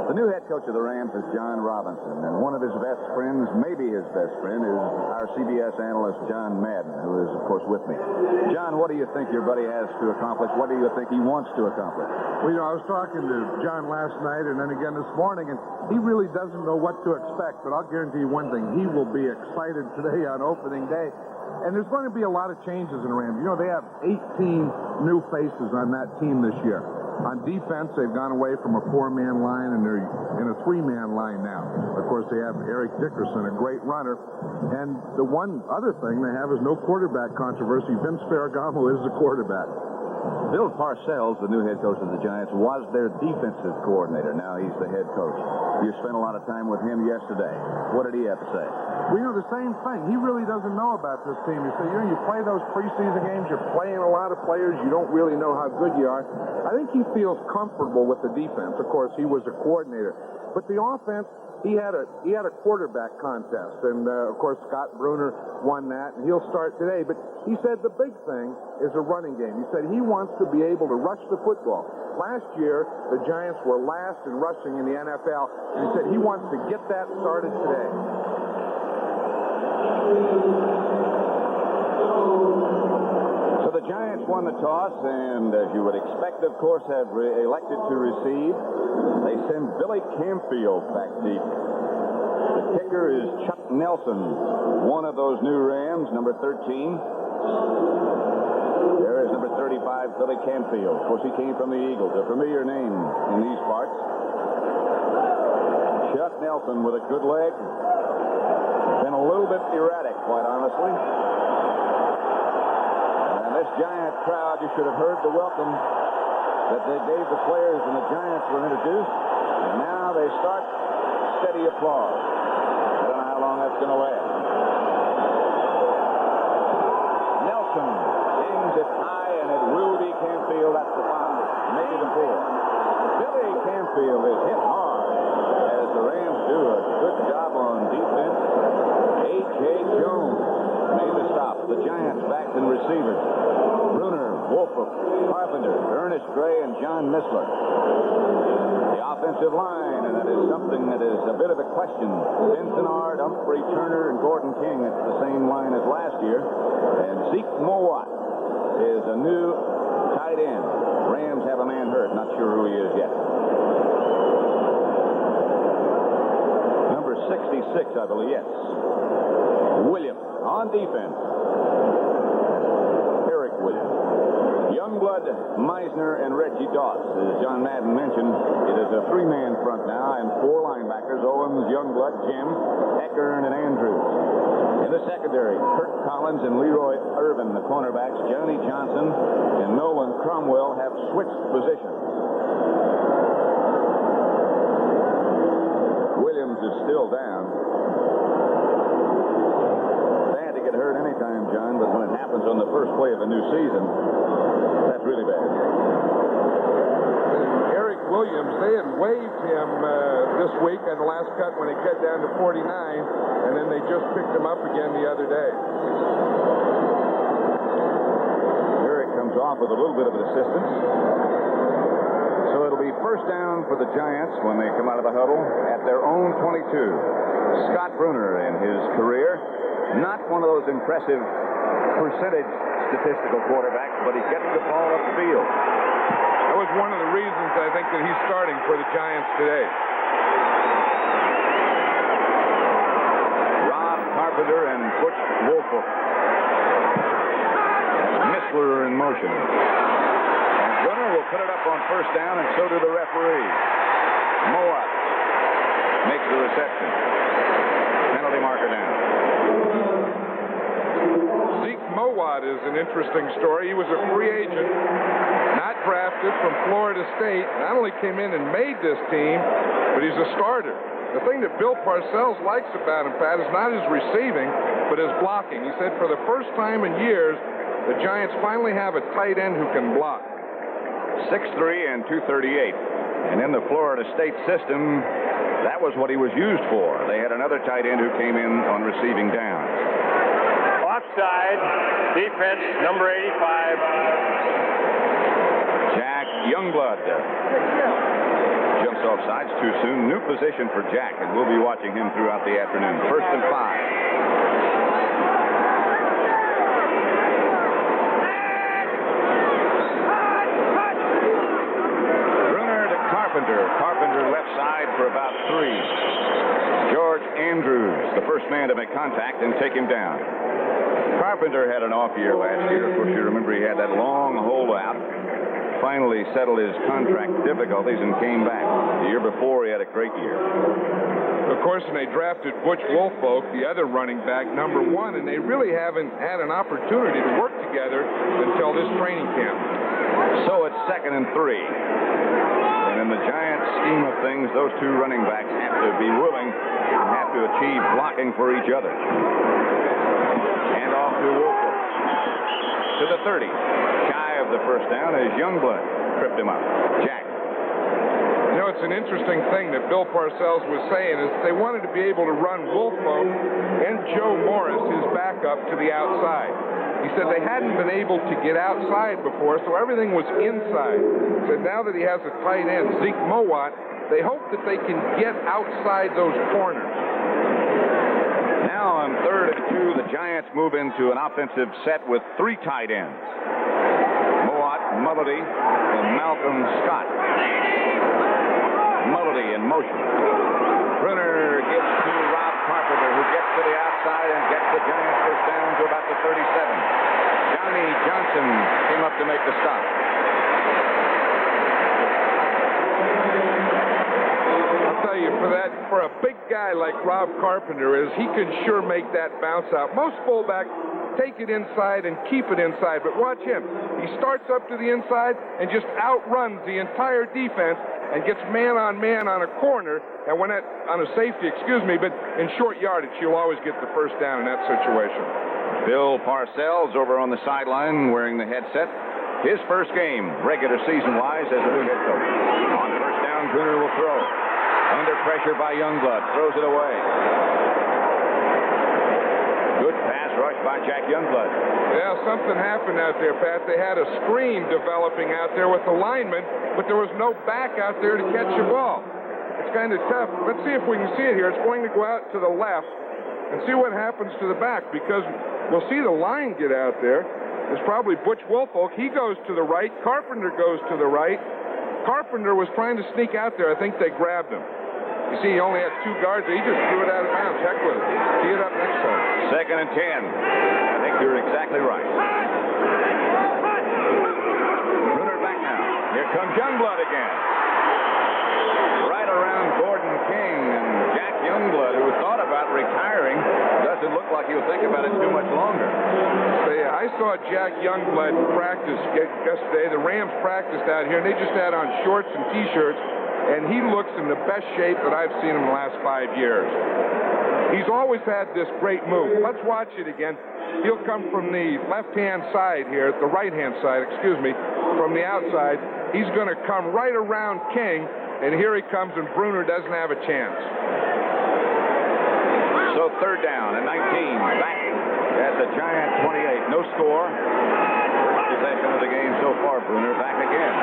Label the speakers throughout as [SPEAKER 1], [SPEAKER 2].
[SPEAKER 1] The new head coach of the Rams is John Robinson, and one of his best friends, maybe his best friend, is our CBS analyst, John Madden, who is, of course, with me. John, what do you think your buddy has to accomplish? What do you think he wants to accomplish?
[SPEAKER 2] Well, I was talking to John last night and then again this morning, and he really doesn't know what to expect, but I'll guarantee you one thing. He will be excited today on opening day. And there's going to be a lot of changes in the Rams. They have 18 new faces on that team this year. On defense, they've gone away from a 4-man line, and they're in a 3-man line now. Of course, they have Eric Dickerson, a great runner. And the one other thing they have is no quarterback controversy. Vince Ferragamo is the quarterback.
[SPEAKER 1] Bill Parcells, the new head coach of the Giants, was their defensive coordinator. Now he's the head coach. You spent a lot of time with him yesterday. What did he have to say?
[SPEAKER 2] Well, the same thing. He really doesn't know about this team. He said, you play those preseason games, you're playing a lot of players, you don't really know how good you are. I think he feels comfortable with the defense. Of course, he was a coordinator. But the offense, he had a quarterback contest, and of course Scott Bruner won that, and he'll start today. But he said the big thing is a running game. He said he wants to be able to rush the football. Last year, the Giants were last in rushing in the NFL, and he said he wants to get that started today.
[SPEAKER 1] So the Giants won the toss, and as you would expect, of course, have elected to receive. They send Billy Camfield back deep. The kicker is Chuck Nelson, one of those new Rams, number 13. There is number 35, Billy Camfield. Of course, he came from the Eagles, a familiar name in these parts. Chuck Nelson with a good leg. Been a little bit erratic, quite honestly. And this Giant crowd, you should have heard the welcome that they gave the players when the Giants were introduced. And now they start steady applause. I don't know how long that's going to last. Nelson aims it high, and it will be Camfield at the 5, maybe the 4. Billy Camfield is hit hard as the Rams do a good job on defense. A.J. Jones made the stop. The Giants backed in receivers. Bruner, Wolford, Carpenter, Ernest Gray, and John Missler. The offensive line, and that is something that is a bit of a question. Vincent Ard, Humphrey Turner, and Gordon King. It's the same line as last year. And Zeke Mowat is a new tight end. Rams have a man hurt. Not sure who he is yet. Number 66, I believe. Yes. Williams on defense. Eric Williams. Youngblood, Meisner, and Reggie Doss. As John Madden mentioned, it is a 3-man front now, and 4 linebackers: Owens, Youngblood, Jim, Eckern, and Andrews. In the secondary, Kirk Collins and Leroy Irvin, the cornerbacks. Johnny Johnson and Nolan Cromwell have switched positions. Williams is still down. Bad to get hurt anytime, John, but when it happens on the first play of a new season, that's really bad.
[SPEAKER 2] Eric Williams, they had waived him this week on the last cut when he cut down to 49, and then they just picked him up again the other day.
[SPEAKER 1] Eric comes off with a little bit of assistance. So it'll be first down for the Giants when they come out of the huddle at their own 22. Scott Bruner in his career, not one of those impressive percentage statistical quarterbacks, but he gets the ball upfield.
[SPEAKER 2] That was one of the reasons I think that he's starting for the Giants today.
[SPEAKER 1] Rob Carpenter and Butch Wolford. Missler in motion. And Brunner will put it up on first down, and so do the referees. Mowat makes the reception. Penalty marker down.
[SPEAKER 2] Zeke Mowat is an interesting story. He was a free agent, not drafted, from Florida State. Not only came in and made this team, but he's a starter. The thing that Bill Parcells likes about him, Pat, is not his receiving, but his blocking. He said for the first time in years, the Giants finally have a tight end who can block.
[SPEAKER 1] 6'3" and 238. And in the Florida State system, that was what he was used for. They had another tight end who came in on receiving down.
[SPEAKER 3] Offside, defense, number 85.
[SPEAKER 1] Jack Youngblood jumps off both sides too soon. New position for Jack, and we'll be watching him throughout the afternoon. 1st and 5. Bruner to Carpenter. Carpenter left side for about 3. George Andrews, the first man to make contact and take him down. Carpenter had an off year last year. Of course, you remember he had that long holdout. Finally settled his contract difficulties and came back. The year before, he had a great year.
[SPEAKER 2] Of course, and they drafted Butch Woolfolk, the other running back, number 1, and they really haven't had an opportunity to work together until this training camp.
[SPEAKER 1] So it's 2nd and 3. And in the Giants' scheme of things, those two running backs have to be willing and have to achieve blocking for each other. And off to Woolfolk. To the 30. Shy of the first down as Youngblood tripped him up. Jack.
[SPEAKER 2] You know, it's an interesting thing that Bill Parcells was saying is they wanted to be able to run Woolfolk and Joe Morris, his backup, to the outside. He said they hadn't been able to get outside before, so everything was inside. He said now that he has a tight end, Zeke Mowat, they hope that they can get outside those corners.
[SPEAKER 1] Now on 3rd and 2, the Giants move into an offensive set with 3 tight ends. Mowat, Mulledy, and Malcolm Scott. Mulledy in motion. Bruner gives to Rob Carpenter, who gets to the outside and gets the Giants first down to about the 37. Johnny Johnson came up to make the stop.
[SPEAKER 2] I'll tell you, for a big guy like Rob Carpenter he can sure make that bounce out. Most fullbacks take it inside and keep it inside, but watch him. He starts up to the inside and just outruns the entire defense and gets man-on-man on a corner, and when on a safety, but in short yardage, you'll always get the first down in that situation.
[SPEAKER 1] Bill Parcells over on the sideline wearing the headset. His first game, regular season-wise, as a new head coach. On first down, Bruner will throw. Under pressure by Youngblood, throws it away. Good pass rush by Jack Youngblood.
[SPEAKER 2] Yeah, something happened out there, Pat. They had a screen developing out there with the lineman, but there was no back out there to catch the ball. It's kind of tough. Let's see if we can see it here. It's going to go out to the left and see what happens to the back, because we'll see the line get out there. It's probably Butch Woolfolk. He goes to the right. Carpenter goes to the right. Carpenter was trying to sneak out there. I think they grabbed him. You see, he only has 2 guards. He just threw it out of bounds. Heck with it. Tee it up next time.
[SPEAKER 1] 2nd and 10. I think you're exactly right. Bruner back now. Here comes Youngblood again. Right around Gordon King, and Jack Youngblood, who thought about retiring, doesn't look like he'll think about it too much longer.
[SPEAKER 2] I saw Jack Youngblood practice yesterday. The Rams practiced out here, and they just had on shorts and T-shirts, and he looks in the best shape that I've seen him in the last 5 years. He's always had this great move. Let's watch it again. He'll come from the left-hand side here, the right-hand side, from the outside. He's going to come right around King, and here he comes, and Bruner doesn't have a chance.
[SPEAKER 1] So 3rd down and 19. Back at the Giant 28. No score. Possession of the game so far. Bruner back again.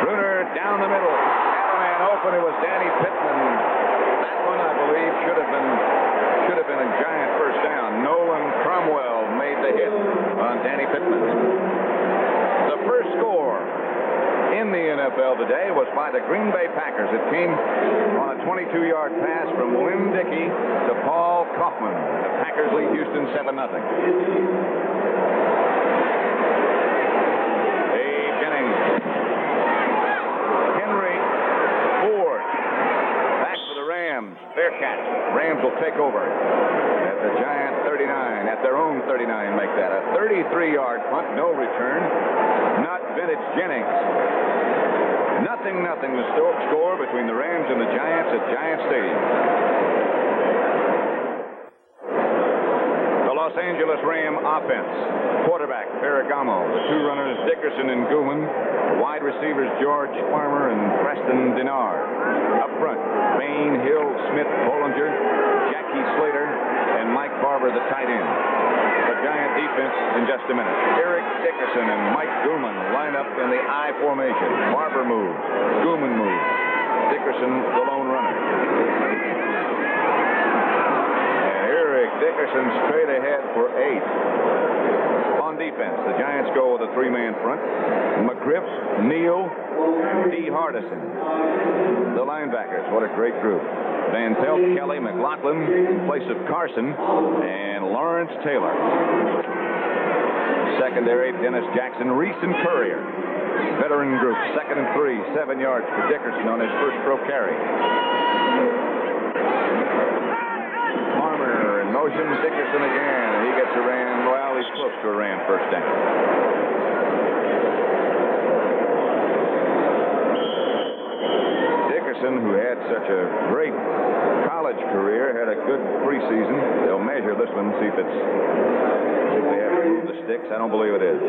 [SPEAKER 1] Bruner down the middle. Had a man open. It was Danny Pittman. That one, I believe, should have been a Giant first down. Nolan Cromwell made the hit on Danny Pittman. The first score in the NFL today was by the Green Bay Packers. It came on a 22-yard pass from Lynn Dickey to Paul Kaufman. The Packers lead Houston 7-0. Dave Jennings. Henry Ford. Back for the Rams. Fair catch. Rams will take over at the Giant 39. At their own 39, make that. A 33-yard punt, no return. Not vintage Jennings. 0-0 the score between the Rams and the Giants at Giant Stadium. The Los Angeles Ram offense. Quarterback Ferragamo. The 2 runners Dickerson and Gooman. The wide receivers George Farmer and Preston Denard. Up front, Bain, Hill, Smith, Bollinger, Jackie Slater, and Mike Barber, the tight end. The Giant defense in just a minute. Eric Dickerson and Mike Gooman line up in the I formation. Barber moves. Gooman moves. Dickerson, the lone runner. And Eric Dickerson straight ahead for 8. On defense, the Giants go with a 3-man front. McGriff, Neal, D. Hardison. The linebackers, what a great group. Van Pelt, Kelly, McLaughlin in place of Carson, and Lawrence Taylor. Secondary, Dennis Jackson, Reese, and Courier. Veteran group, 2nd and 3, 7 yards for Dickerson on his first pro carry. Farmer in motion, Dickerson again, and he gets a ran. Well, he's close to a ran first down. Dickerson, who had such a great college career, had a good preseason. They'll measure this one, see if they have to move the sticks. I don't believe it is.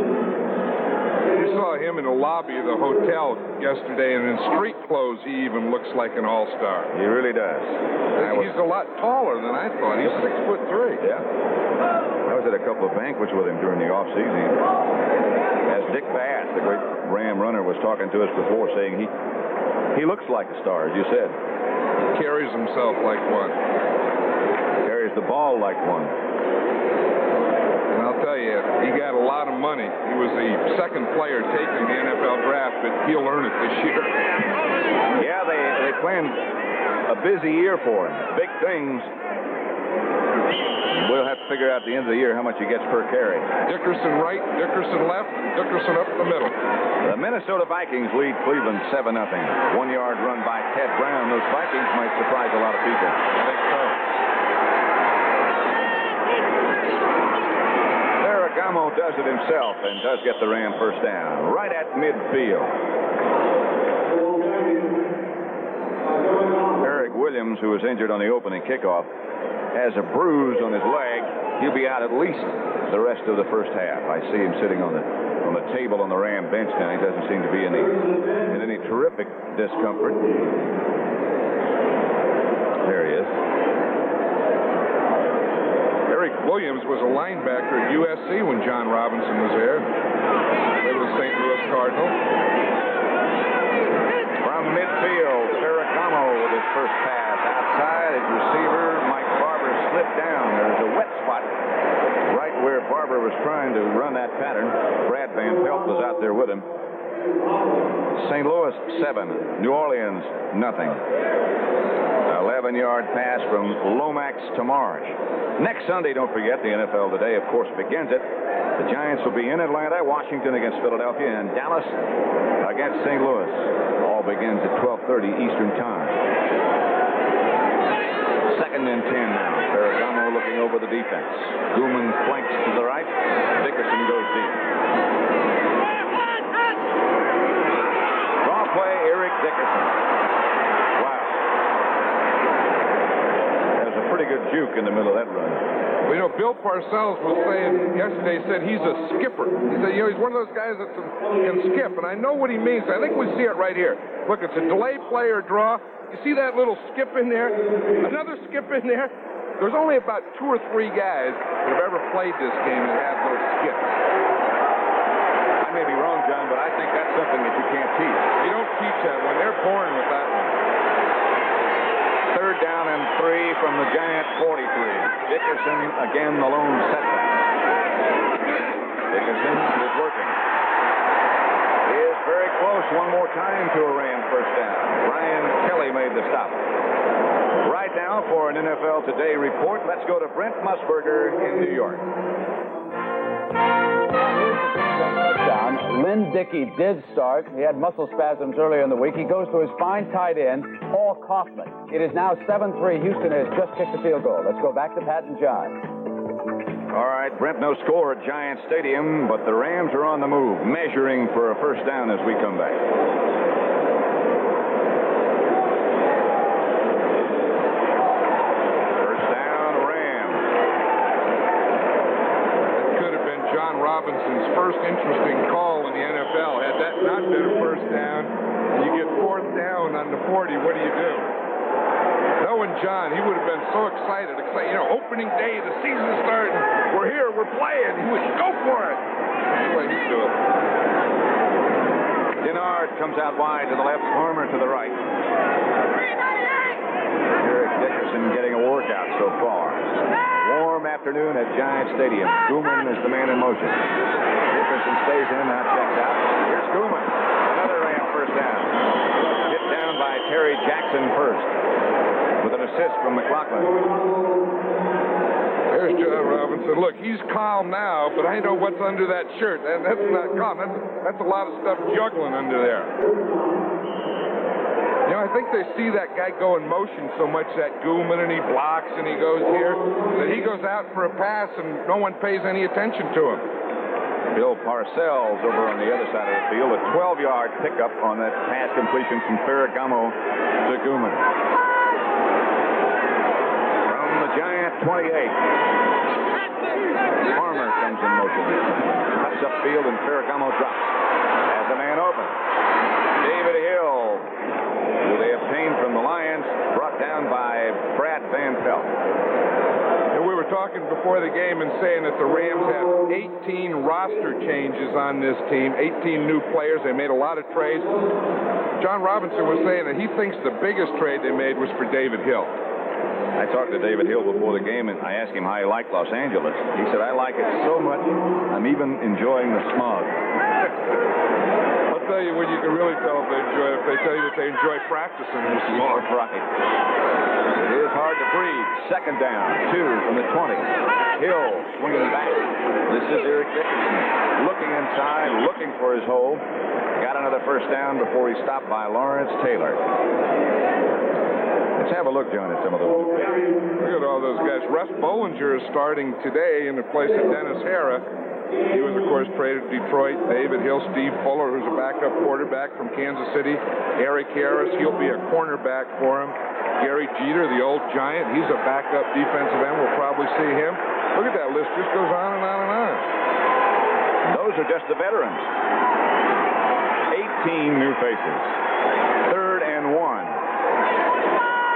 [SPEAKER 2] You saw him in the lobby of the hotel yesterday, and in street clothes, he even looks like an all-star.
[SPEAKER 1] He really does.
[SPEAKER 2] He's a lot taller than I thought. He's 6'3".
[SPEAKER 1] Yeah. I was at a couple of banquets with him during the offseason. As Dick Bass, the great Ram runner, was talking to us before, saying he looks like a star, as you said.
[SPEAKER 2] Carries himself like one.
[SPEAKER 1] Carries the ball like one.
[SPEAKER 2] And I'll tell you, he got a lot of money. He was the 2nd player taken in the NFL draft, but he'll earn it this year.
[SPEAKER 1] Yeah, they planned a busy year for him. Big things. We'll have to figure out at the end of the year how much he gets per carry.
[SPEAKER 2] Dickerson right, Dickerson left, Dickerson up the middle.
[SPEAKER 1] The Minnesota Vikings lead Cleveland 7-0. 1-yard run by Ted Brown. Those Vikings might surprise a lot of people.
[SPEAKER 2] I think so.
[SPEAKER 1] Ferragamo does it himself and does get the Ram first down. Right at midfield. Eric Williams, who was injured on the opening kickoff, has a bruise on his leg. He'll be out at least the rest of the first half. I see him sitting on the table on the Ram bench now. He doesn't seem to be in any terrific discomfort. There he is.
[SPEAKER 2] Eric Williams was a linebacker at USC when John Robinson was there. Played with the St. Louis Cardinals.
[SPEAKER 1] From midfield, Ferragamo with his first pass. Outside, his receiver, Mike Barber, slipped down. There's a wet spot right where Barber was trying to run that pattern. Brad Van Pelt was out there with him. St. Louis 7, New Orleans nothing. 11-yard pass from Lomax to Marsh. Next Sunday, don't forget, the NFL Today, of course, begins it. The Giants will be in Atlanta, Washington against Philadelphia, and Dallas against St. Louis. All begins at 12:30 Eastern Time. 2nd and 10 now. Ferragamo looking over the defense. Gooman flanks to the right. Dickerson goes deep. Draw play, Eric Dickerson. Wow. There's a pretty good juke in the middle of that run.
[SPEAKER 2] Well, you know, Bill Parcells was saying yesterday, said he's a skipper. He said, he's one of those guys that can skip, and I know what he means. I think we see it right here. Look, it's a delay play or draw. You see that little skip in there? Another skip in there? There's only about 2 or 3 guys that have ever played this game that have those skips.
[SPEAKER 1] I may be wrong, John, but I think that's something that you can't teach.
[SPEAKER 2] You don't teach that one. They're born with that one.
[SPEAKER 1] 3rd down and 3 from the Giant 43. Dickerson again the lone setback. Dickerson is working. He is very close one more time to a Ram first down. Brian Kelly made the stop. Right now for an NFL Today report, let's go to Brent Musburger in New York.
[SPEAKER 4] Lynn Dickey did start. He had muscle spasms earlier in the week. He goes to his fine tight end, Paul Kaufman. It is now 7-3. Houston has just kicked the field goal. Let's go back to Pat and John.
[SPEAKER 1] All right, Brent, no score at Giant Stadium, but the Rams are on the move, measuring for a first down as we come back. First down, Rams.
[SPEAKER 2] It could have been John Robinson's first interesting call in the NFL. Had that not been a first down, and you get 4th down on the 40, what do you do? Knowing John, he would have been so excited. You know, opening day, the season's starting. We're here, we're playing. He would go for it. That's the way he'd do it.
[SPEAKER 1] Denard comes out wide to the left, Farmer to the right. afternoon at Giant Stadium. Gooman is the man in motion. Dickerson stays in, now checks out. Here's Gooman. Another Ram first down. Hit down by Terry Jackson first with an assist from McLaughlin.
[SPEAKER 2] There's John Robinson. Look, he's calm now, but I know what's under that shirt. And that's not calm. That's a lot of stuff juggling under there. You know, I think they see that guy go in motion so much, that Gooman, and he blocks and he goes here, that he goes out for a pass and no one pays any attention to him.
[SPEAKER 1] Bill Parcells over on the other side of the field. A 12-yard pickup on that pass completion from Ferragamo to Gooman. From the Giant 28. Farmer comes in motion. Cuts upfield and Ferragamo drops. Has a man open. David Hill, who they obtained from the Lions, brought down by Brad Van Pelt.
[SPEAKER 2] And we were talking before the game and saying that the Rams have 18 roster changes on this team, 18 new players. They made a lot of trades. John Robinson was saying that he thinks the biggest trade they made was for David Hill.
[SPEAKER 1] I talked to David Hill before the game, and I asked him how he liked Los Angeles. He said, I like it so much, I'm even enjoying the smog.
[SPEAKER 2] I'll tell you when you can really tell if they enjoy it, if they tell you that they enjoy practicing in the smog.
[SPEAKER 1] Right. It is hard to breathe. Second down, 2 from the 20. Hill swinging back. This is Eric Dickerson looking inside, looking for his hole. Got another first down before he stopped by Lawrence Taylor. Let's have a look, John, at some of those.
[SPEAKER 2] Look at all those guys. Russ Bollinger is starting today in the place of Dennis Hara. He was, of course, traded to Detroit. David Hill, Steve Fuller, who's a backup quarterback from Kansas City. Eric Harris, he'll be a cornerback for him. Gary Jeter, the old Giant, he's a backup defensive end. We'll probably see him. Look at that list. Just goes on and on and on.
[SPEAKER 1] Those are just the veterans. 18 new faces. 3rd and 1.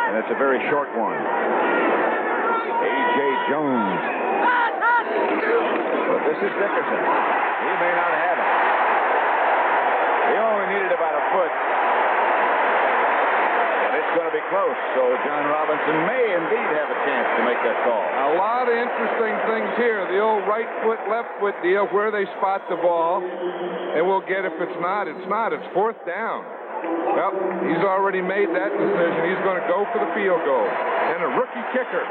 [SPEAKER 1] And it's a very short one. A.J. Jones. But this is Dickerson. He may not have it. He only needed about a foot. But it's going to be close, so John Robinson may indeed have a chance to make that call.
[SPEAKER 2] A lot of interesting things here. The old right foot, left foot deal, where they spot the ball. And we'll get if it's not. It's not. It's 4th down. Well, he's already made that decision. He's going to go for the field goal. And a rookie kicker.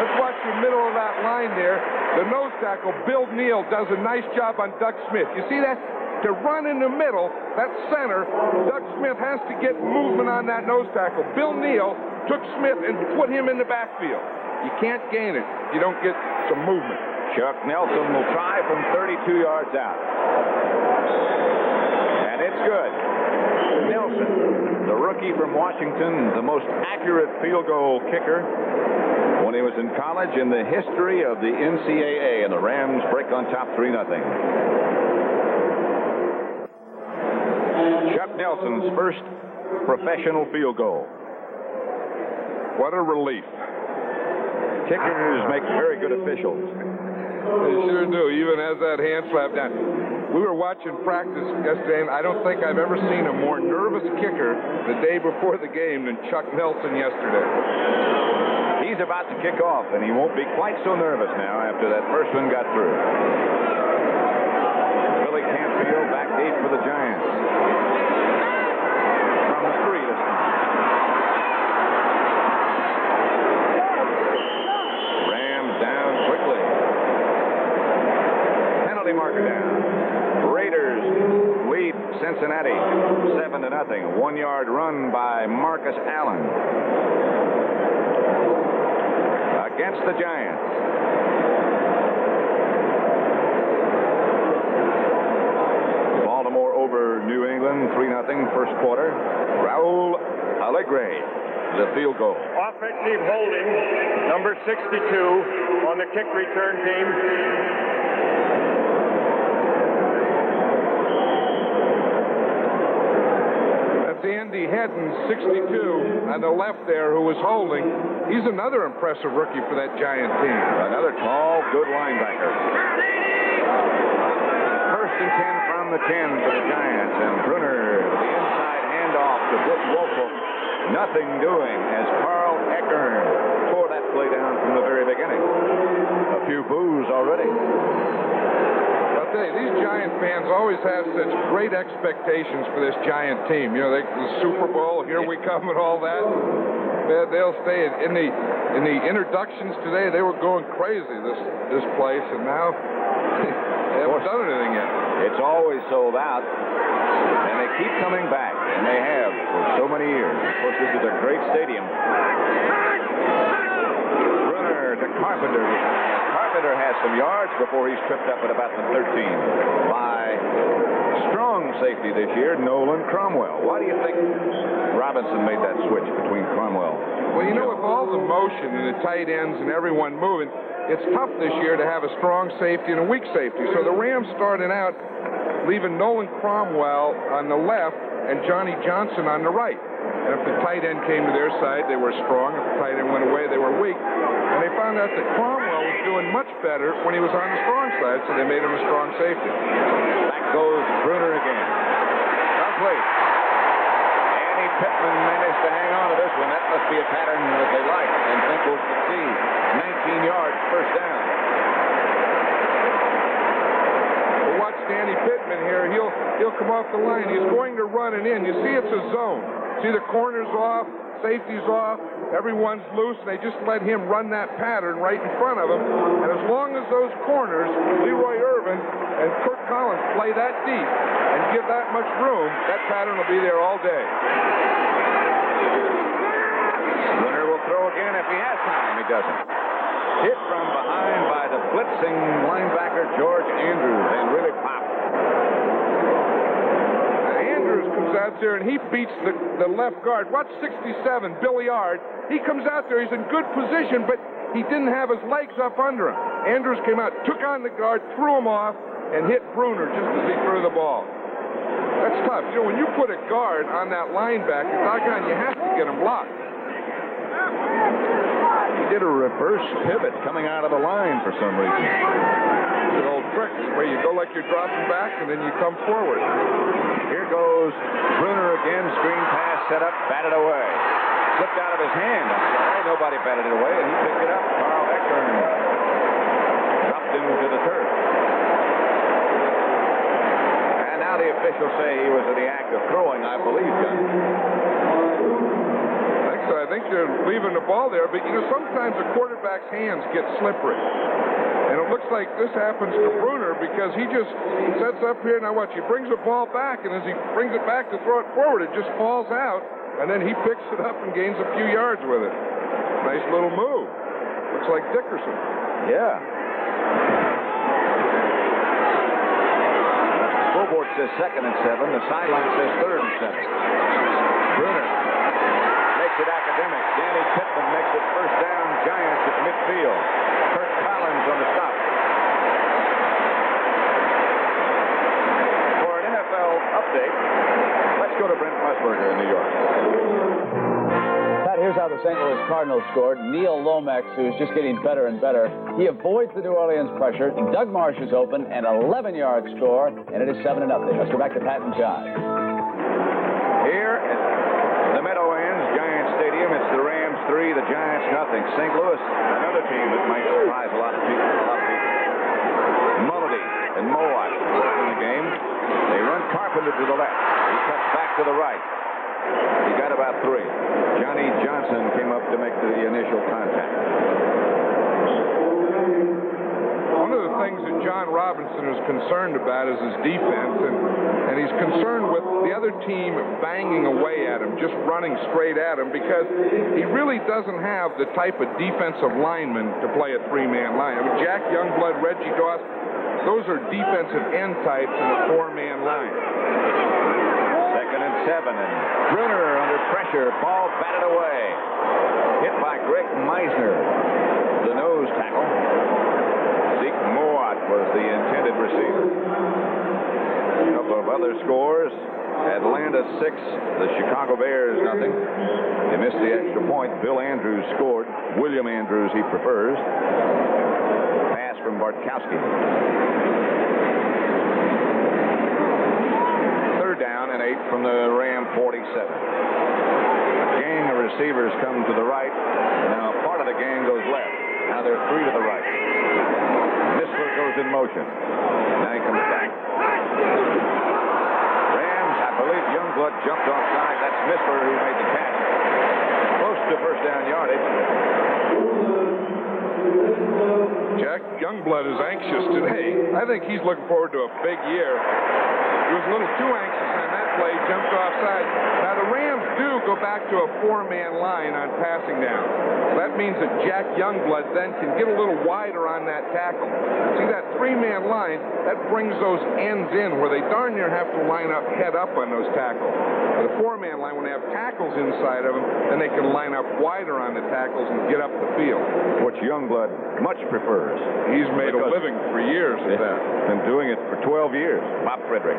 [SPEAKER 2] Let's watch the middle of that line there. The nose tackle, Bill Neal, does a nice job on Doug Smith. You see that? To run in the middle, that center, Doug Smith has to get movement on that nose tackle. Bill Neal took Smith and put him in the backfield. You can't gain it. You don't get some movement.
[SPEAKER 1] Chuck Nelson will try from 32 yards out. And it's good. Nelson, the rookie from Washington, the most accurate field goal kicker when he was in college in the history of the NCAA, and the Rams break on top 3-0. Chuck Nelson's first professional field goal.
[SPEAKER 2] What a relief.
[SPEAKER 1] Kickers make very good officials.
[SPEAKER 2] They sure do, even as that hand slap down. We were watching practice yesterday, and I don't think I've ever seen a more nervous kicker the day before the game than Chuck Nelson yesterday.
[SPEAKER 1] He's about to kick off, and he won't be quite so nervous now after that first one got through. Billy Campfield back deep for the Giants. From the 3 this time. Rams down quickly. Penalty marker down. Raiders lead Cincinnati 7-0. 1-yard run by Marcus Allen against the Giants. Baltimore over New England 3-0 first quarter. Raul Alegre, the field goal.
[SPEAKER 3] Offensive holding, number 62 on the kick return team.
[SPEAKER 2] Andy Hedden, 62, on the left there, who was holding. He's another impressive rookie for that Giant team.
[SPEAKER 1] Another tall, good linebacker. 1st and 10 from the 10 for the Giants. And Brunner, the inside handoff to Brooke Wolfel. Nothing doing as Carl Eckern tore that play down from the very beginning. A few boos already.
[SPEAKER 2] I'll tell you, these Giant fans always have such great expectations for this Giant team. You know, the Super Bowl, here we come, and all that. They'll stay in the introductions today. They were going crazy this place, and now they haven't done anything yet.
[SPEAKER 1] It's always sold out, and they keep coming back, and they have for so many years. Of course, this is a great stadium. Brunner to Carpenter. Carpenter has some yards before he's tripped up at about the 13 by strong safety this year, Nolan Cromwell. Why do you think Robinson made that switch between Cromwell?
[SPEAKER 2] Well, you know, with all the motion and the tight ends and everyone moving, it's tough this year to have a strong safety and a weak safety. So the Rams started out leaving Nolan Cromwell on the left and Johnny Johnson on the right. And if the tight end came to their side, they were strong. If the tight end went away, they were weak. And they found out that Cromwell was doing much better when he was on the strong side, so they made him a strong safety.
[SPEAKER 1] Back goes Brunner again. Complete. Danny Pittman managed to hang on to this one. That must be a pattern that they like and think will succeed. 19 yards, first down.
[SPEAKER 2] Well, watch Danny Pittman here. He'll come off the line. He's going to run it in. You see, it's a zone. See, the corner's off, safety's off, everyone's loose. They just let him run that pattern right in front of him. And as long as those corners, Leroy Irvin and Kurt Collins, play that deep and give that much room, that pattern will be there all day.
[SPEAKER 1] Brunner will throw again if he has time. He doesn't. Hit from behind by the blitzing linebacker George Andrews and really popped.
[SPEAKER 2] Andrews comes out there and he beats the left guard. Watch 67, Billy Ard. He comes out there. He's in good position, but he didn't have his legs up under him. Andrews came out, took on the guard, threw him off, and hit Brunner just as he threw the ball. That's tough. You know, when you put a guard on that linebacker, doggone, you have to get him blocked.
[SPEAKER 1] He did a reverse pivot coming out of the line for some reason.
[SPEAKER 2] It's an old trick where you go like you're dropping back and then you come forward.
[SPEAKER 1] Here goes Brunner again. Screen pass set up, batted away. Slipped out of his hand. I'm sorry, nobody batted it away, and he picked it up. Carl Eckern dropped him to the turf. And now the officials say he was in the act of throwing, I believe, John.
[SPEAKER 2] I think they're leaving the ball there, but you know, sometimes a quarterback's hands get slippery. And it looks like this happens to Brunner because he just sets up here. Now watch, he brings the ball back, and as he brings it back to throw it forward, it just falls out, and then he picks it up and gains a few yards with it. Nice little move. Looks like Dickerson.
[SPEAKER 1] Yeah. The scoreboard says 2nd and 7. The sideline says 3rd and 7. Brunner makes it academic. Danny Pittman makes it first down. Giants at midfield. Kurt Collins on the stop. For an NFL update, let's go to Brent Musburger in New York.
[SPEAKER 4] Pat, here's how the St. Louis Cardinals scored. Neil Lomax, who's just getting better and better. He avoids the New Orleans pressure. Doug Marsh is open, an 11-yard score, and it is 7-0. Let's go back to Pat and John.
[SPEAKER 1] Here at the Meadowlands Giant Stadium, it's the Rams 3, the Giants nothing. St. Louis, another team that might surprise a lot of people. Mulledy and Mowat in the game. They run Carpenter to the left. He cuts back to the right. He got about 3. Johnny Johnson came up to make the initial contact.
[SPEAKER 2] One of the things that John Robinson is concerned about is his defense, and he's concerned with the other team banging away at him, just running straight at him, because he really doesn't have the type of defensive lineman to play a 3-man line. I mean, Jack Youngblood, Reggie Doss, those are defensive end types in a 4-man line.
[SPEAKER 1] 2nd and 7, and Brunner under pressure, ball batted away. Hit by Greg Meisner, the nose tackle. Zeke Mowat was the intended receiver. A couple of other scores. Atlanta 6, the Chicago Bears nothing. They missed the extra point. Bill Andrews scored. William Andrews, he prefers. Pass from Bartkowski. 3rd down and 8 from the Ram 47. A gang of receivers come to the right. Now, part of the gang goes left. Now they're 3 to the right. Missler goes in motion. Now he comes back. Rams, I believe Youngblood jumped offside. That's Missler who made the catch. Close to first down yardage.
[SPEAKER 2] Jack Youngblood is anxious today. I think he's looking forward to a big year. He was a little too anxious on that play, jumped offside. Now the Rams do go back to a 4-man line on passing down. That means that Jack Youngblood then can get a little wider on that tackle. See that 3-man line, that brings those ends in where they darn near have to line up head up on those tackles. With a 4-man line, when they have tackles inside of them, then they can line up wider on the tackles and get up the field.
[SPEAKER 1] Which Youngblood much prefers.
[SPEAKER 2] He's made a living for years at that.
[SPEAKER 1] Been doing it for 12 years. Bob Frederick.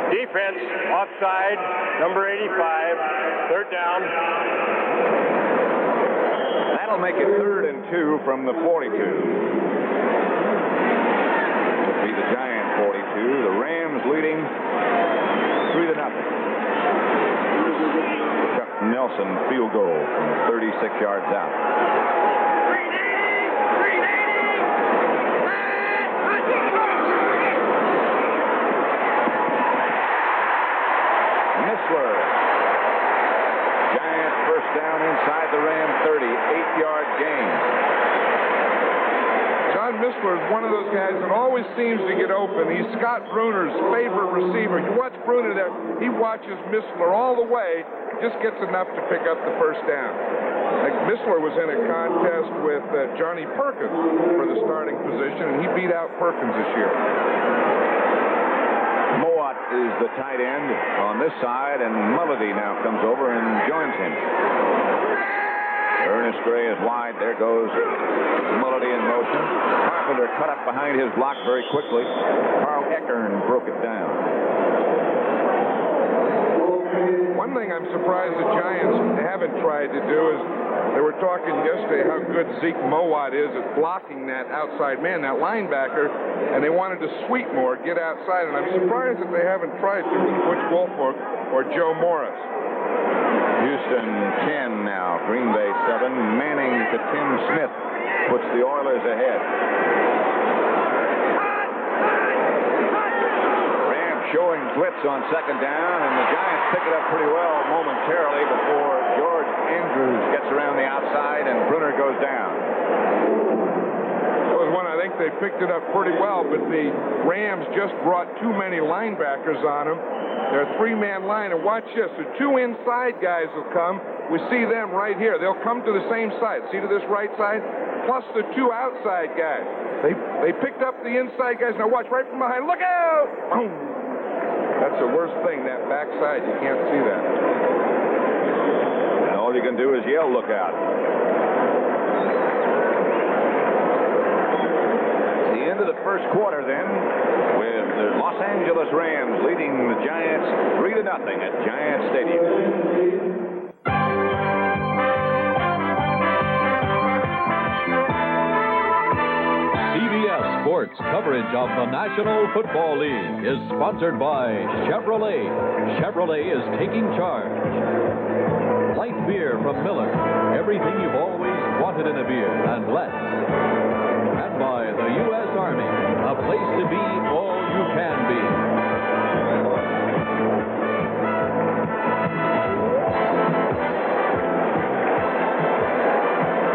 [SPEAKER 3] Defense, offside, number 85, third down.
[SPEAKER 1] That'll make it 3rd and 2 from the 42. This will be the Giant 42. The Rams leading 3-0. Chuck Nelson field goal from 36 yards out. Missler. Giant first down inside the Ram 30. 8-yard gain.
[SPEAKER 2] John Missler is one of those guys that always seems to get open. He's Scott Bruner's favorite receiver. You watch Bruner there, he watches Missler all the way, just gets enough to pick up the first down. Like Missler was in a contest with Johnny Perkins for the starting position, and he beat out Perkins this year.
[SPEAKER 1] Mowat is the tight end on this side, and Mulledy now comes over and joins him. Ernest Gray is wide. There goes Mulledy in motion. Carpenter cut up behind his block very quickly. Carl Eckern broke it down.
[SPEAKER 2] One thing I'm surprised the Giants haven't tried to do is they were talking yesterday how good Zeke Mowat is at blocking that outside man, that linebacker, and they wanted to sweep more, get outside, and I'm surprised that they haven't tried to with Butch Wolfolk or Joe Morris.
[SPEAKER 1] Houston 10 now. Green Bay 7. Manning to Tim Smith puts the Oilers ahead. Rams showing blitz on second down, and the Giants pick it up pretty well momentarily before George Andrews gets around the outside and Bruner goes down.
[SPEAKER 2] That was one I think they picked it up pretty well, but the Rams just brought too many linebackers on them. They're a 3-man line, and watch this. The 2 inside guys will come. We see them right here. They'll come to the same side. See to this right side? Plus the 2 outside guys. They picked up the inside guys. Now watch right from behind. Look out! Boom! That's the worst thing, that backside. You can't see that.
[SPEAKER 1] And all you can do is yell, look out. The end of the first quarter then, with the Los Angeles Rams leading the Giants 3-0 at Giant Stadium.
[SPEAKER 5] CBS Sports coverage of the National Football League is sponsored by Chevrolet. Chevrolet is taking charge. Light beer from Miller. Everything you've always wanted in a beer and less. And by the U.S. Army, a place to be all you can be.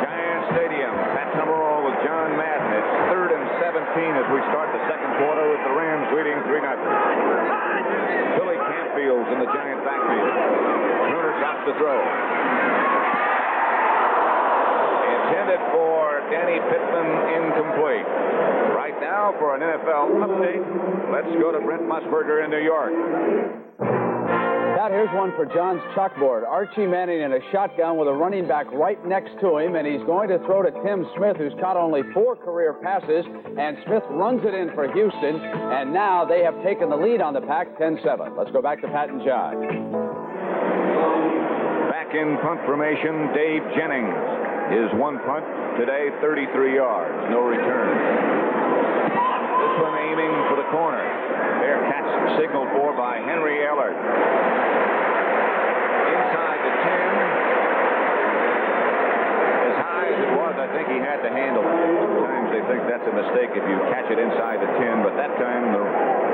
[SPEAKER 1] Giant Stadium, Pat Summerall with John Madden. It's 3rd and 17 as we start the second quarter with the Rams leading 3-0. Billy Campfield's in the Giant backfield. Bruner drops the throw. Intended for Danny Pittman, incomplete. Right now for an NFL update, let's go to Brent Musburger in New York.
[SPEAKER 4] Pat, here's one for John's chalkboard. Archie Manning in a shotgun with a running back right next to him, and he's going to throw to Tim Smith, who's caught only 4 career passes, and Smith runs it in for Houston, and now they have taken the lead on the Pack 10-7. Let's go back to Pat and John.
[SPEAKER 1] Back in punt formation, Dave Jennings. His one punt today, 33 yards, no return. This one aiming for the corner. Fair catch signaled for by Henry Ellard. Inside the 10. As high as it was, I at the handle. Sometimes they think that's a mistake if you catch it inside the 10, but that time the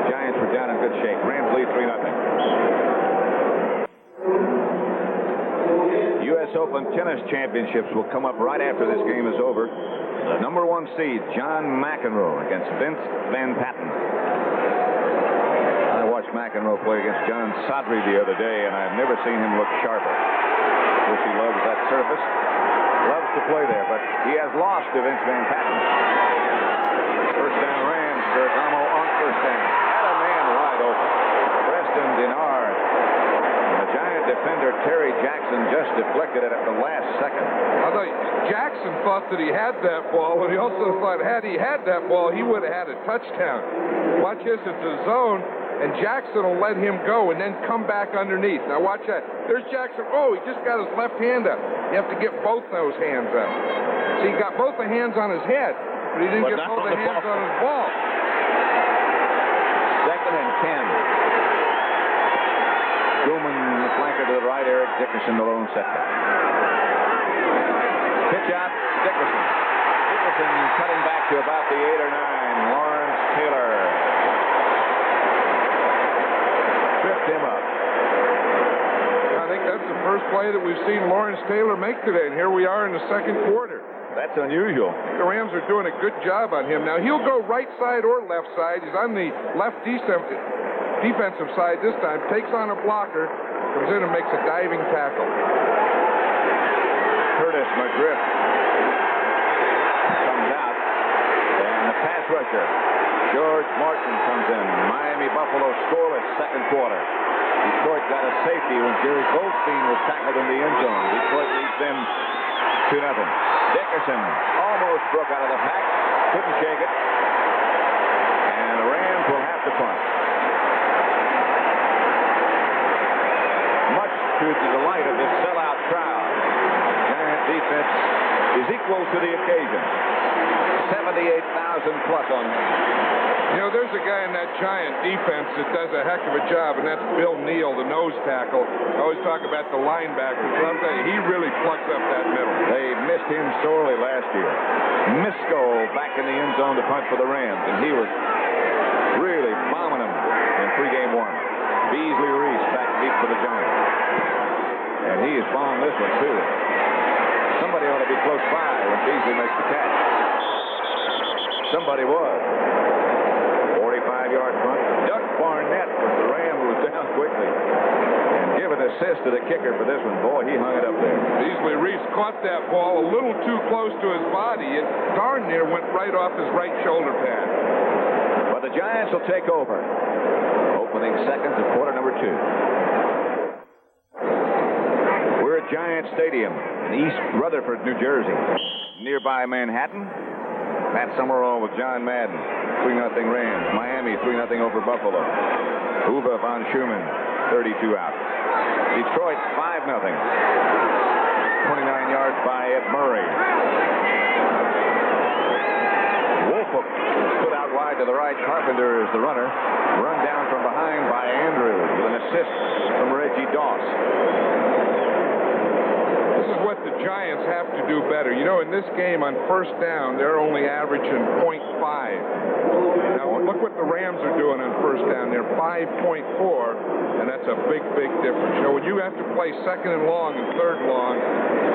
[SPEAKER 1] Giants were down in good shape. Rams lead 3-0. U.S. Open Tennis Championships will come up right after this game is over. The number 1 seed, John McEnroe, against Vince Van Patten. I watched McEnroe play against John Sodry the other day, and I've never seen him look sharper. Of course, he loves that surface. Loves to play there, but he has lost to Vince Van Patten. First down Rams. Bergamo on first down. Had a man wide open. Preston Denard. And the Giant defender, Terry Jackson, just deflected it at the last second.
[SPEAKER 2] I thought Jackson thought that he had that ball, and he also thought had he had that ball, he would have had a touchdown. Watch this. It's a zone. And Jackson will let him go and then come back underneath. Now watch that. There's Jackson. Oh, he just got his left hand up. You have to get both those hands up. See, he got both the hands on his head, but he didn't get both the hands on his ball.
[SPEAKER 1] Second and 10. Truman, the flanker to the right. Eric Dickerson, the lone setback. Pitch out, Dickerson. Dickerson cutting back to about the 8 or 9. Lawrence Taylor tripped him up.
[SPEAKER 2] I think that's the first play that we've seen Lawrence Taylor make today, and here we are in the second quarter.
[SPEAKER 1] That's unusual.
[SPEAKER 2] The Rams are doing a good job on him. Now, he'll go right side or left side. He's on the left defensive side this time, takes on a blocker, comes in and makes a diving tackle.
[SPEAKER 1] Curtis McGriff comes out, and the pass rusher, George Martin, comes in. Miami Buffalo scoreless second quarter. Detroit got a safety when Jerry Goldstein was tackled in the end zone. Detroit leads them 2-0. Dickerson almost broke out of the pack. Couldn't shake it. And the Rams will have to punt. Much to the delight of this sellout crowd. Giant defense is equal to the occasion. 78,000 plus on him.
[SPEAKER 2] You know, there's a guy in that Giant defense that does a heck of a job, and that's Bill Neal, the nose tackle. I always talk about the linebackers, but I'm telling you, he really plugs up that middle.
[SPEAKER 1] They missed him sorely last year. Misko back in the end zone to punt for the Rams, and he was really bombing them in pregame warm. Beasley Reese back deep for the Giants. And he has bombed this one, too. Somebody ought to be close by when Beasley makes the catch. Somebody was. 45-yard punt. Doug Barnett was the Ram who was down quickly. And give an assist to the kicker for this one. Boy, he hung it up there.
[SPEAKER 2] Beasley Reese caught that ball a little too close to his body. It darn near went right off his right shoulder pad.
[SPEAKER 1] But the Giants will take over. Opening seconds of quarter number 2. We're at Giant Stadium in East Rutherford, New Jersey. Nearby Manhattan. Pat Summerall with John Madden. 3-0 Rams. Miami 3-0 over Buffalo. Uwe von Schumann, 32 out. Detroit 5-0. 29 yards by Ed Murray. Wolfhook put out wide to the right. Carpenter is the runner. Run down from behind by Andrews with an assist from Reggie Doss.
[SPEAKER 2] This is what the Giants have to do better. You know, in this game on first down, they're only averaging .5. Now, look what the Rams are doing on first down. They're 5.4, and that's a big, big difference. You know, when you have to play second and long and third and long,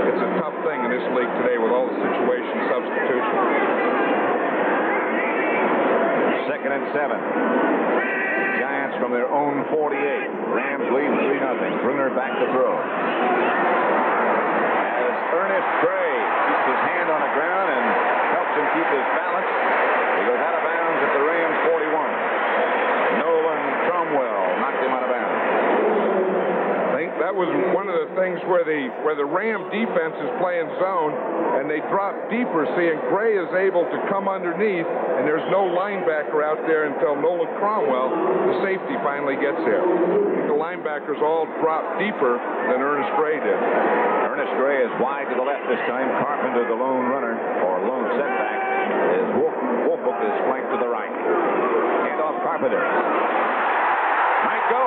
[SPEAKER 2] it's a tough thing in this league today with all the situation substitution.
[SPEAKER 1] Second and 7. Giants from their own 48. Rams lead 3-0. Bruner back to throw. Ernest Gray keeps his hand on the ground and helps him keep his balance. He goes out of bounds at the Rams 41. Nolan Cromwell knocked him out of bounds.
[SPEAKER 2] I think that was one of the things where the Ram defense is playing zone and they drop deeper, seeing Gray is able to come underneath, and there's no linebacker out there until Nolan Cromwell, the safety, finally gets there. The linebackers all drop deeper than Ernest Gray did.
[SPEAKER 1] Ernest Gray is wide to the left this time. Carpenter, the lone runner, or lone setback, is Wolfhook is flanked to the right. Hand off Carpenter. Might go.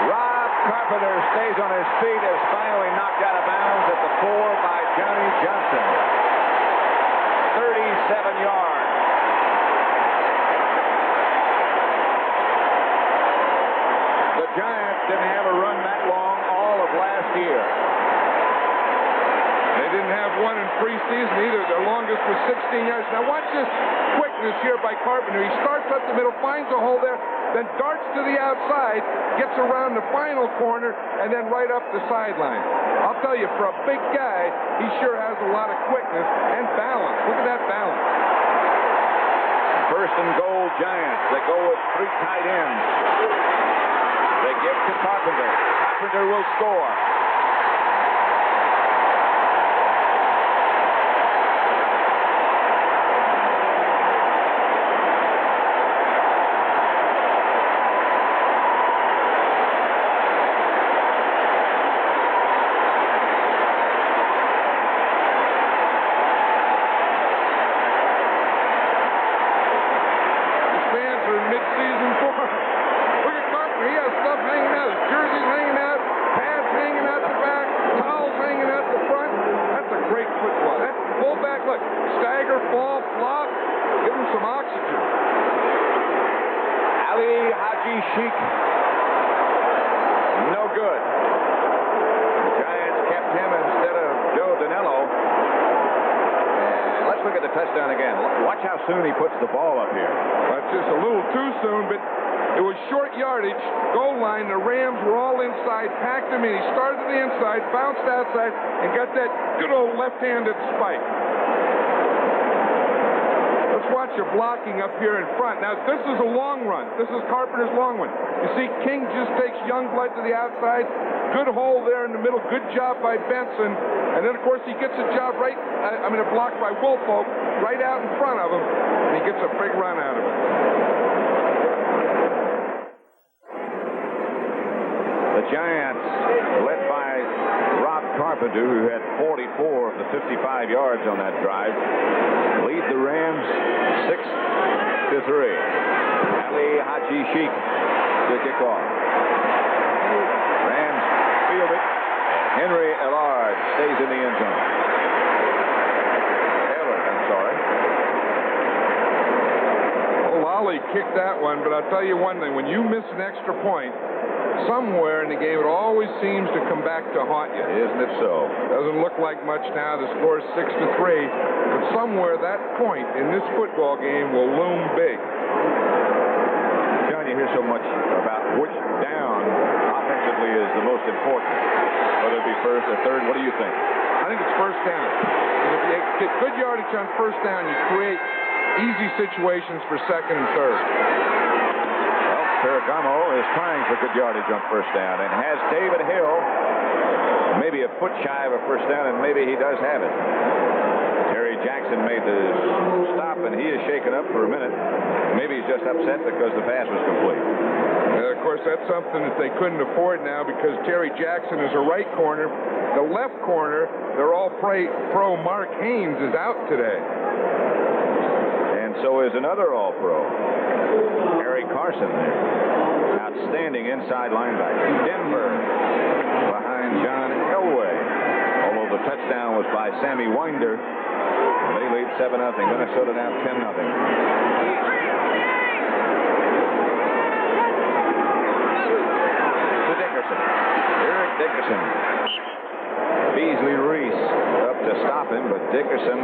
[SPEAKER 1] Rob Carpenter stays on his feet, is finally knocked out of bounds at the 4 by Johnny Johnson. 37 yards. The Giants didn't have a run that long all of last year.
[SPEAKER 2] They didn't have one in preseason either. Their longest was 16 yards. Now watch this quickness here by Carpenter. He starts up the middle, finds a hole there, then darts to the outside, gets around the final corner, and then right up the sideline. I'll tell you, for a big guy, he sure has a lot of quickness and balance. Look at that balance.
[SPEAKER 1] First and goal, Giants. They go with 3 tight ends. They give to Carpenter. Carpenter will score. Sheik, no good. The Giants kept him instead of Joe Danello. And let's look at the touchdown again. Watch how soon he puts the ball up here.
[SPEAKER 2] That's just a little too soon, but it was short yardage. Goal line, the Rams were all inside, packed him in. He started to the inside, bounced outside, and got that good old left-handed spike. Watch your blocking up here in front. Now, this is a long run. This is Carpenter's long one. You see, King just takes Youngblood to the outside. Good hole there in the middle. Good job by Benson. And then, of course, he gets a job a block by Woolfolk right out in front of him. And he gets a big run out of it.
[SPEAKER 1] The Giants, led by Rob Carpenter, who had 44 of the 55 yards on that drive, lead the Rams 6-3. Ali Haji Sheik to kick off. Rams field it. Henry Ellard stays in the end zone. I'm sorry.
[SPEAKER 2] Oh, Lally kicked that one, but I'll tell you one thing. When you miss an extra point, somewhere in the game, it always seems to come back to haunt you.
[SPEAKER 1] Isn't it so?
[SPEAKER 2] Doesn't look like much now. The score is 6-3. But somewhere that point in this football game will loom big.
[SPEAKER 1] John, you hear so much about which down offensively is the most important. Whether it be first or third, what do you think?
[SPEAKER 2] I think it's first down. If you get good yardage on first down, you create easy situations for second and third.
[SPEAKER 1] Ferragamo is trying for good yardage on first down and has David Hill maybe a foot shy of a first down, and maybe he does have it. Terry Jackson made the stop, and he is shaken up for a minute. Maybe he's just upset because the pass was complete.
[SPEAKER 2] Of course, that's something that they couldn't afford now because Terry Jackson is a right corner. The left corner, their all-pro Mark Haynes is out today.
[SPEAKER 1] And so is another all-pro, Harry Carson there. Outstanding inside linebacker. Denver behind John Elway. Although the touchdown was by Sammy Winder. They lead 7-0. Minnesota down 10-0. Dickerson. Beasley Reese up to stop him, but Dickerson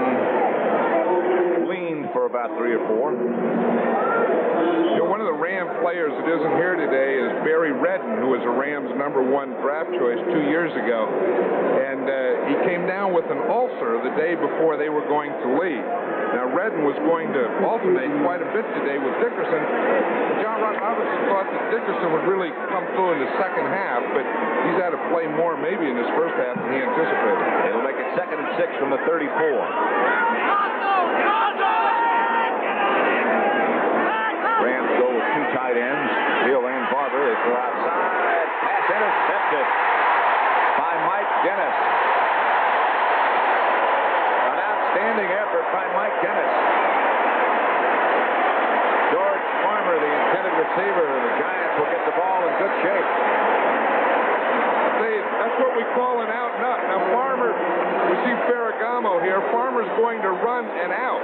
[SPEAKER 1] leaned for about 3 or 4.
[SPEAKER 2] You know, one of the Ram players that isn't here today is Barry Redden, who was a Rams #1 draft choice 2 years ago. And he came down with an ulcer the day before they were going to leave. Now, Redden was going to alternate quite a bit today with Dickerson. John Robinson thought that Dickerson would really come through in the second half, but he's had to play more maybe in this first half than he anticipated.
[SPEAKER 1] It'll make it 2nd and 6 from the 34. Rams go with 2 tight ends, Hill and Barber. They throw outside. Pass intercepted by Mike Dennis. An outstanding effort by Mike Dennis. George Farmer, the intended receiver. The Giants will get the ball in good shape.
[SPEAKER 2] That's what we call an out and up. Now, Farmer, we see Ferragamo here. Farmer's going to run an out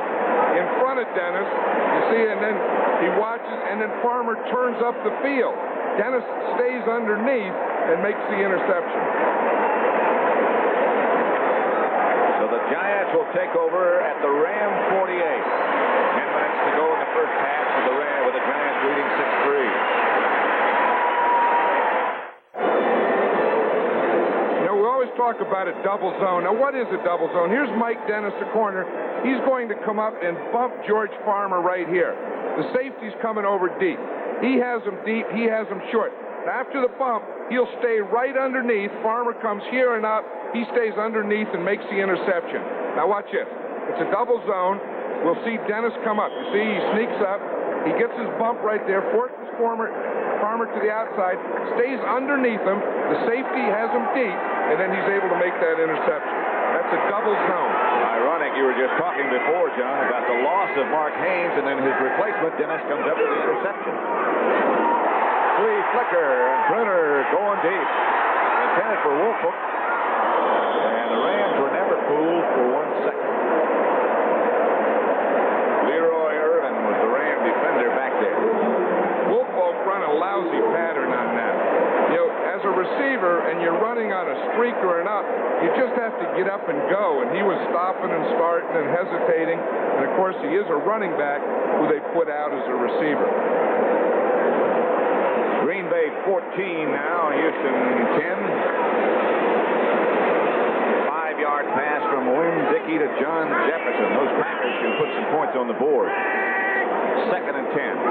[SPEAKER 2] in front of Dennis. You see, and then he watches, and then Farmer turns up the field. Dennis stays underneath and makes the interception.
[SPEAKER 1] So the Giants will take over at the Ram 48. 10 minutes to go in the first half with the Giants leading 6-3.
[SPEAKER 2] Talk about a double zone. Now, what is a double zone? Here's Mike Dennis, the corner. He's going to come up and bump George Farmer right here. The safety's coming over deep. He has him deep. He has him short. After the bump, he'll stay right underneath. Farmer comes here and up. He stays underneath and makes the interception. Now, watch this. It's a double zone. We'll see Dennis come up. You see, he sneaks up. He gets his bump right there. Forces Farmer to the outside. Stays underneath him. The safety has him deep. And then he's able to make that interception. That's a double zone.
[SPEAKER 1] Ironic, you were just talking before, John, about the loss of Mark Haynes, and then his replacement, Dennis, comes up with the interception. Flea flicker, and Bruner going deep. Intended for Woolfolk. And the Rams were never fooled for 1 second. Leroy Irvin was the Ram defender back there.
[SPEAKER 2] Woolfolk run a lousy pattern on that. You know, as a receiver and you're running on a streak or an up, you just have to get up and go. And he was stopping and starting and hesitating. And of course, he is a running back who they put out as a receiver.
[SPEAKER 1] Green Bay 14 now, Houston 10. 5-yard pass from Winn-Dickie to John Jefferson. Those Packers can put some points on the board. 2nd and 10.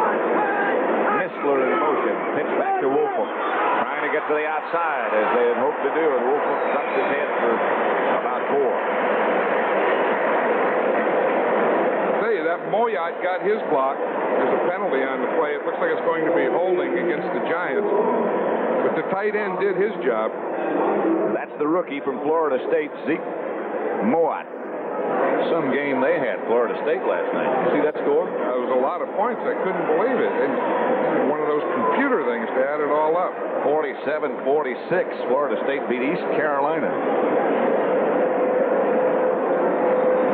[SPEAKER 1] Missler in motion. Pitch back to Woolfolk. Trying to get to the outside as they had hoped to do, and Woolfolk ducks his head for about 4.
[SPEAKER 2] I'll tell you, that Moyot got his block. There's a penalty on the play. It looks like it's going to be holding against the Giants. But the tight end did his job.
[SPEAKER 1] That's the rookie from Florida State, Zeke Moyot. Some game they had, Florida State, last night. You see that score?
[SPEAKER 2] It was a lot of points. I couldn't believe it. And one of those computer things to add it all up.
[SPEAKER 1] 47-46. Florida State beat East Carolina.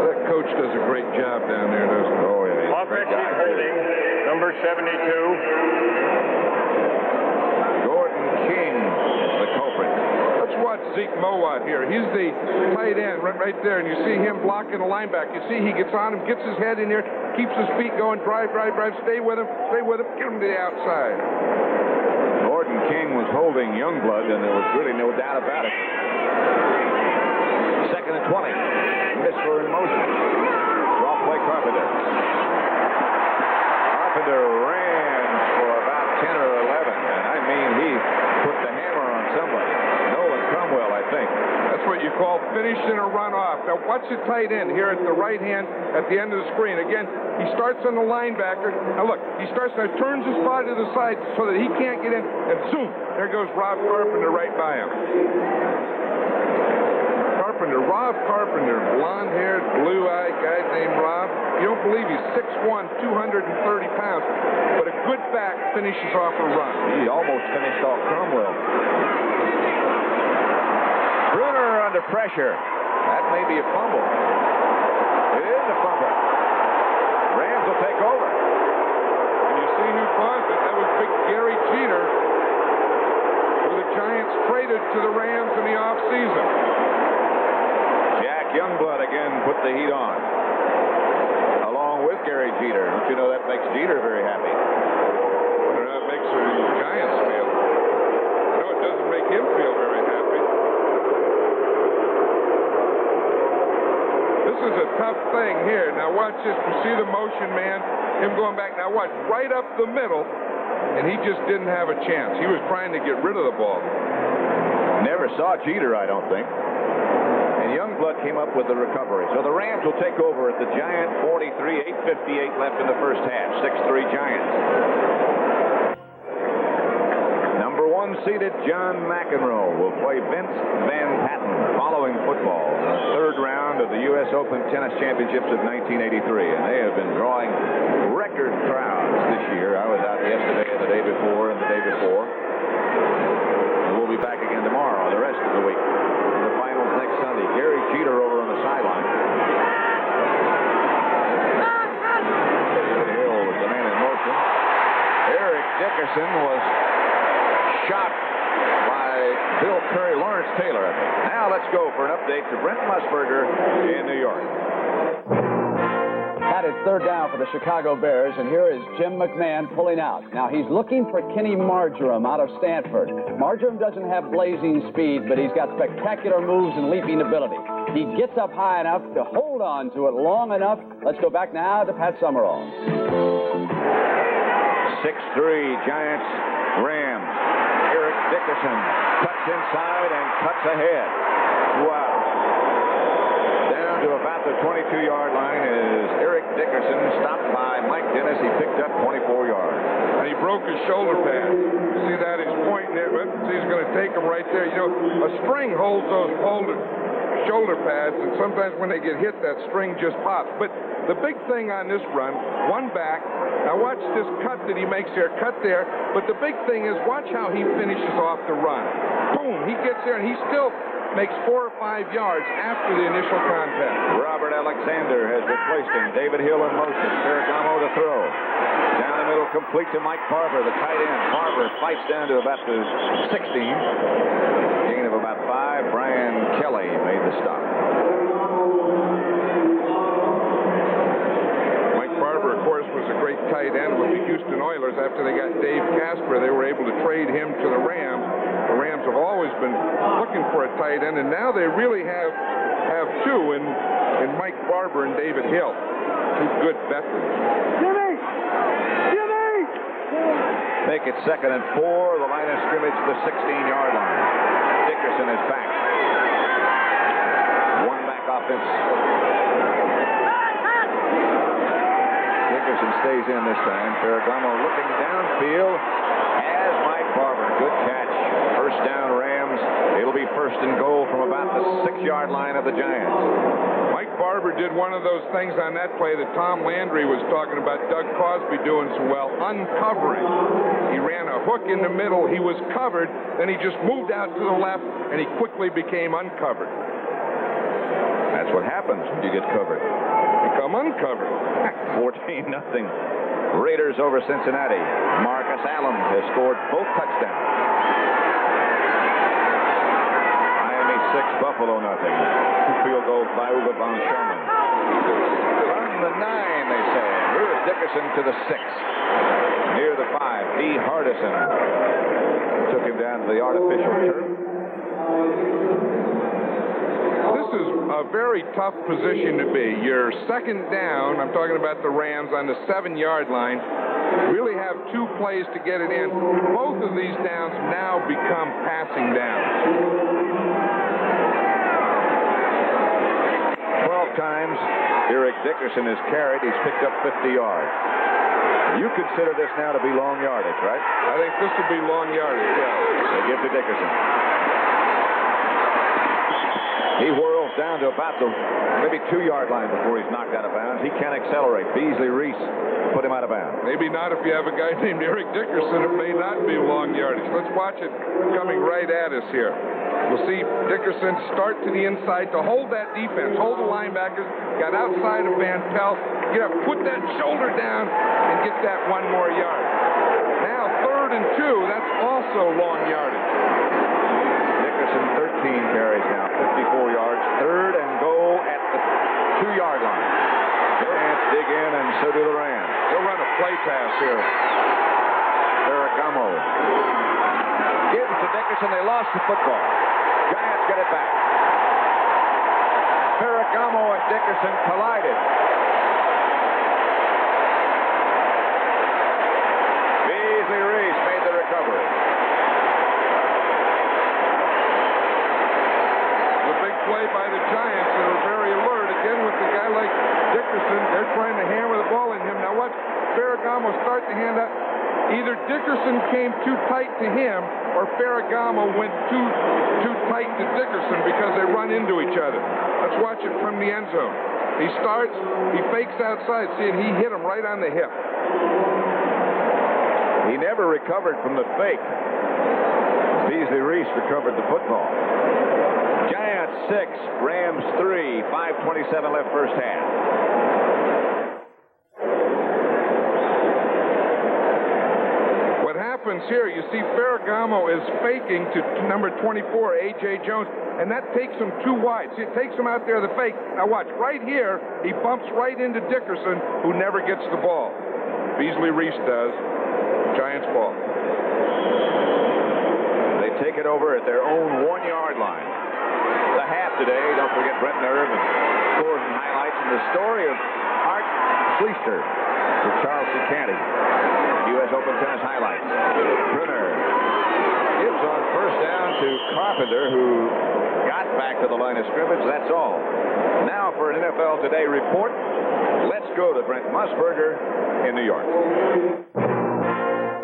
[SPEAKER 2] That coach does a great job down there, doesn't he?
[SPEAKER 1] Oh, yeah.
[SPEAKER 3] Offensive holding, number 72.
[SPEAKER 1] Gordon King is the culprit.
[SPEAKER 2] Let's watch Zeke Moyot here. He's the tight end right there, and you see him blocking the linebacker. You see he gets on him, gets his head in there, keeps his feet going, drive, stay with him, get him to the outside.
[SPEAKER 1] Gordon King was holding Youngblood, and there was really no doubt about it. 2nd and 20. Missler in motion. Draw play Carpenter. Carpenter ran for about 10 or 11, and I mean he put the hammer on somebody. Nolan Cromwell, I think.
[SPEAKER 2] That's what you call finishing a run off. Now watch the tight end here at the right hand at the end of the screen. Again, he starts on the linebacker. Now look, he turns his body to the side so that he can't get in, and zoom, there goes Rob Carpenter right by him. Rob Carpenter, blonde-haired, blue-eyed guy named Rob. You don't believe he's 6'1", 230 pounds, but a good back finishes off a run.
[SPEAKER 1] He almost finished off Cromwell. Bruner under pressure. That may be a fumble. It is a fumble. Rams will take over.
[SPEAKER 2] And you see who caused it. That was big Gary Jeter, who the Giants traded to the Rams in the offseason.
[SPEAKER 1] Jack Youngblood again put the heat on, along with Gary Jeter. Don't you know that makes Jeter very happy?
[SPEAKER 2] That makes the Giants feel. No, it doesn't make him feel very happy. This is a tough thing here. Now watch this. You see the motion man, him going back. Now watch, right up the middle, and he just didn't have a chance. He was trying to get rid of the ball.
[SPEAKER 1] Never saw Jeter, I don't think. And Youngblood came up with the recovery. So the Rams will take over at the Giant 43, 8:58 left in the first half. 6-3 Giants. Number 1 seeded John McEnroe will play Vince Van Patten following football in the 3rd round of the U.S. Open Tennis Championships of 1983. And they have been drawing record crowds this year. I was out yesterday and the day before and the day before. And we'll be back again tomorrow, the rest of the week. Dickerson was shot by Bill Curry, Lawrence Taylor, I think. Now let's go for an update to Brent Musburger in New York.
[SPEAKER 4] That is third down for the Chicago Bears, and here is Jim McMahon pulling out. Now he's looking for Kenny Marjoram out of Stanford. Marjoram doesn't have blazing speed, but he's got spectacular moves and leaping ability. He gets up high enough to hold on to it long enough. Let's go back now to Pat Summerall.
[SPEAKER 1] 6-3 Giants, Rams. Eric Dickerson cuts inside and cuts ahead. Wow. Down to about the 22-yard line is Eric Dickerson, stopped by Mike Dennis. He picked up 24 yards.
[SPEAKER 2] And he broke his shoulder pad. See that? He's pointing it. See, he's going to take him right there. You know, a string holds those shoulder pads, and sometimes when they get hit, that string just pops. But the big thing on this run, one back. Now watch this cut that he makes there, cut there. But the big thing is, watch how he finishes off the run. Boom! He gets there, and he still makes 4 or 5 yards after the initial contact.
[SPEAKER 1] Robert Alexander has replaced him. David Hill in motion. Ferragamo to throw. Down the middle, complete to Mike Barber, the tight end. Barber fights down to about the 16. Gain of about 5. Brian Kelly made the stop.
[SPEAKER 2] Mike Barber, of course, was a great tight end with the Houston Oilers. After they got Dave Casper, they were able to trade him to the Rams. The Rams have always been looking for a tight end, and now they really have two in Mike Barber and David Hill. Two good veterans. Jimmy!
[SPEAKER 1] Make it 2nd and 4. The line of scrimmage, the 16-yard line. Dickerson is back. One back offense. Dickerson stays in this time. Ferragamo looking downfield. Has Mike Barber. Good catch. First down, Rams. It'll be 1st and goal from about the 6-yard line of the Giants.
[SPEAKER 2] Mike Barber did one of those things on that play that Tom Landry was talking about Doug Crosby doing so well, uncovering. He ran a hook in the middle. He was covered. Then he just moved out to the left, and he quickly became uncovered.
[SPEAKER 1] That's what happens when you get covered.
[SPEAKER 2] Become uncovered.
[SPEAKER 1] 14-0. Raiders over Cincinnati. Marcus Allen has scored both touchdowns. Miami 6, Buffalo 0. 2 field goals by Uwe von Scherman. From the 9, they say. Here's Dickerson to the 6. Near the 5, D. Hardison took him down to the artificial turf.
[SPEAKER 2] This is a very tough position to be. You're 2nd down. I'm talking about the Rams on the 7-yard line. You really have 2 plays to get it in. Both of these downs now become passing downs.
[SPEAKER 1] 12 times Eric Dickerson has carried. He's picked up 50 yards. You consider this now to be long yardage, right?
[SPEAKER 2] I think this would be long yardage, yeah.
[SPEAKER 1] They give to Dickerson. He whirls down to about the maybe 2-yard line before he's knocked out of bounds. He can't accelerate. Beasley Reese put him out of bounds.
[SPEAKER 2] Maybe not if you have a guy named Eric Dickerson. It may not be long yardage. Let's watch it coming right at us here. We'll see Dickerson start to the inside to hold that defense, hold the linebackers, got outside of Van Pelt, get up, put that shoulder down, and get that 1 more yard. Now 3rd and 2, that's also long yardage.
[SPEAKER 1] Dickerson 13 carries now, 54 yards, 3rd and goal at the 2-yard line. Giants dig in, and so do the Rams.
[SPEAKER 2] They'll run a play pass here.
[SPEAKER 1] Ferragamo gives to Dickerson. They lost the football. Giants get it back. Ferragamo and Dickerson collided. Beasley Reese made the recovery.
[SPEAKER 2] The big play by the Giants. They were very alert. Again, with a guy like Dickerson, they're trying to hammer the ball in him. Now watch Ferragamo start to hand out. Either Dickerson came too tight to him, or Ferragamo went too tight to Dickerson because they run into each other. Let's watch it from the end zone. He starts, he fakes outside. See, and he hit him right on the hip.
[SPEAKER 1] He never recovered from the fake. Beasley Reese recovered the football. Giants 6, Rams 3, 5:27 left first half.
[SPEAKER 2] happens here, you see Ferragamo is faking to number 24, A.J. Jones, and that takes him too wide. See, it takes him out there, the fake. Now watch, right here, he bumps right into Dickerson, who never gets the ball. Beasley Reese does. Giants ball.
[SPEAKER 1] They take it over at their own 1-yard line. The half today, don't forget Brent Nerve and scores and highlights in the story of Art Schleister with Charles C. Canty. U.S. Open Tennis highlights. Brunner gives on first down to Carpenter, who got back to the line of scrimmage. That's all. Now for an NFL Today report. Let's go to Brent Musburger in New York.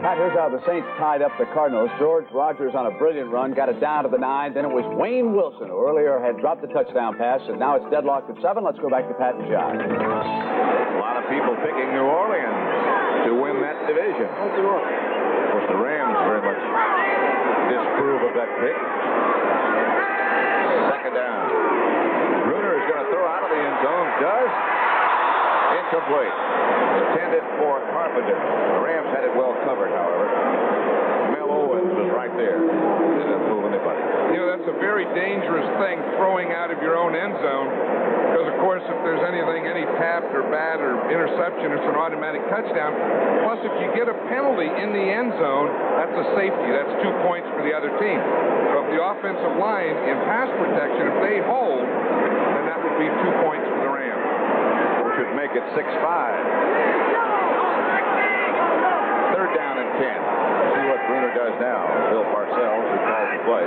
[SPEAKER 4] Pat, here's how the Saints tied up the Cardinals. George Rogers on a brilliant run, got it down to the 9. Then it was Wayne Wilson, who earlier had dropped the touchdown pass, and now it's deadlocked at 7. Let's go back to Pat and John.
[SPEAKER 1] A lot of people picking New Orleans to win that division. Of course, the Rams very much disapprove of that pick. Second down. Bruner is going to throw out of the end zone. Does. Incomplete. Intended for Carpenter. The Rams had it well covered, however. Mel Owens was right there. Didn't fool anybody.
[SPEAKER 2] You know, that's a very dangerous thing, throwing out of your own end zone. Because, of course, if there's anything, any tapped or bad or interception, it's an automatic touchdown. Plus, if you get a penalty in the end zone, that's a safety. That's 2 points for the other team. So if the offensive line in pass protection, if they hold, then that would be 2 points for the Rams.
[SPEAKER 1] Which would make it 6-5. Third down and 10. See what Bruner does now. Bill Parcells, who calls the play.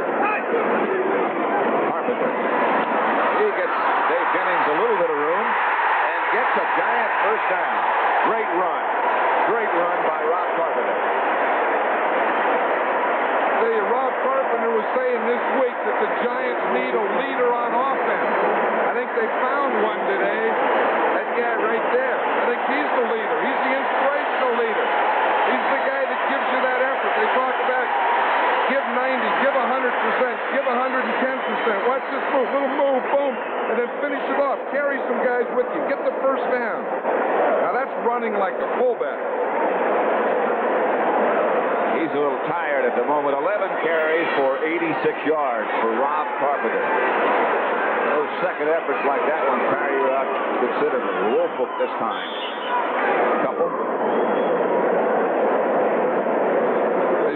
[SPEAKER 1] Carpenter. He gets Dave Jennings a little bit of room and gets a giant first down. Great run. Great run by Rob Carpenter.
[SPEAKER 2] Rob Carpenter was saying this week that the Giants need a leader on offense. I think they found one today. That guy right there. I think he's the leader. He's the inspirational leader. He's the guy that gives you that effort. They talk about give 90, give 100%, give 110%. Watch this move. Little move, boom, and then finish it off. Carry some guys with you. Get the first down. Now that's running like a fullback.
[SPEAKER 1] He's a little tired at the moment. 11 carries for 86 yards for Rob Carpenter. Those second efforts like that one carry you out considerably. Woolfolk this time. Couple.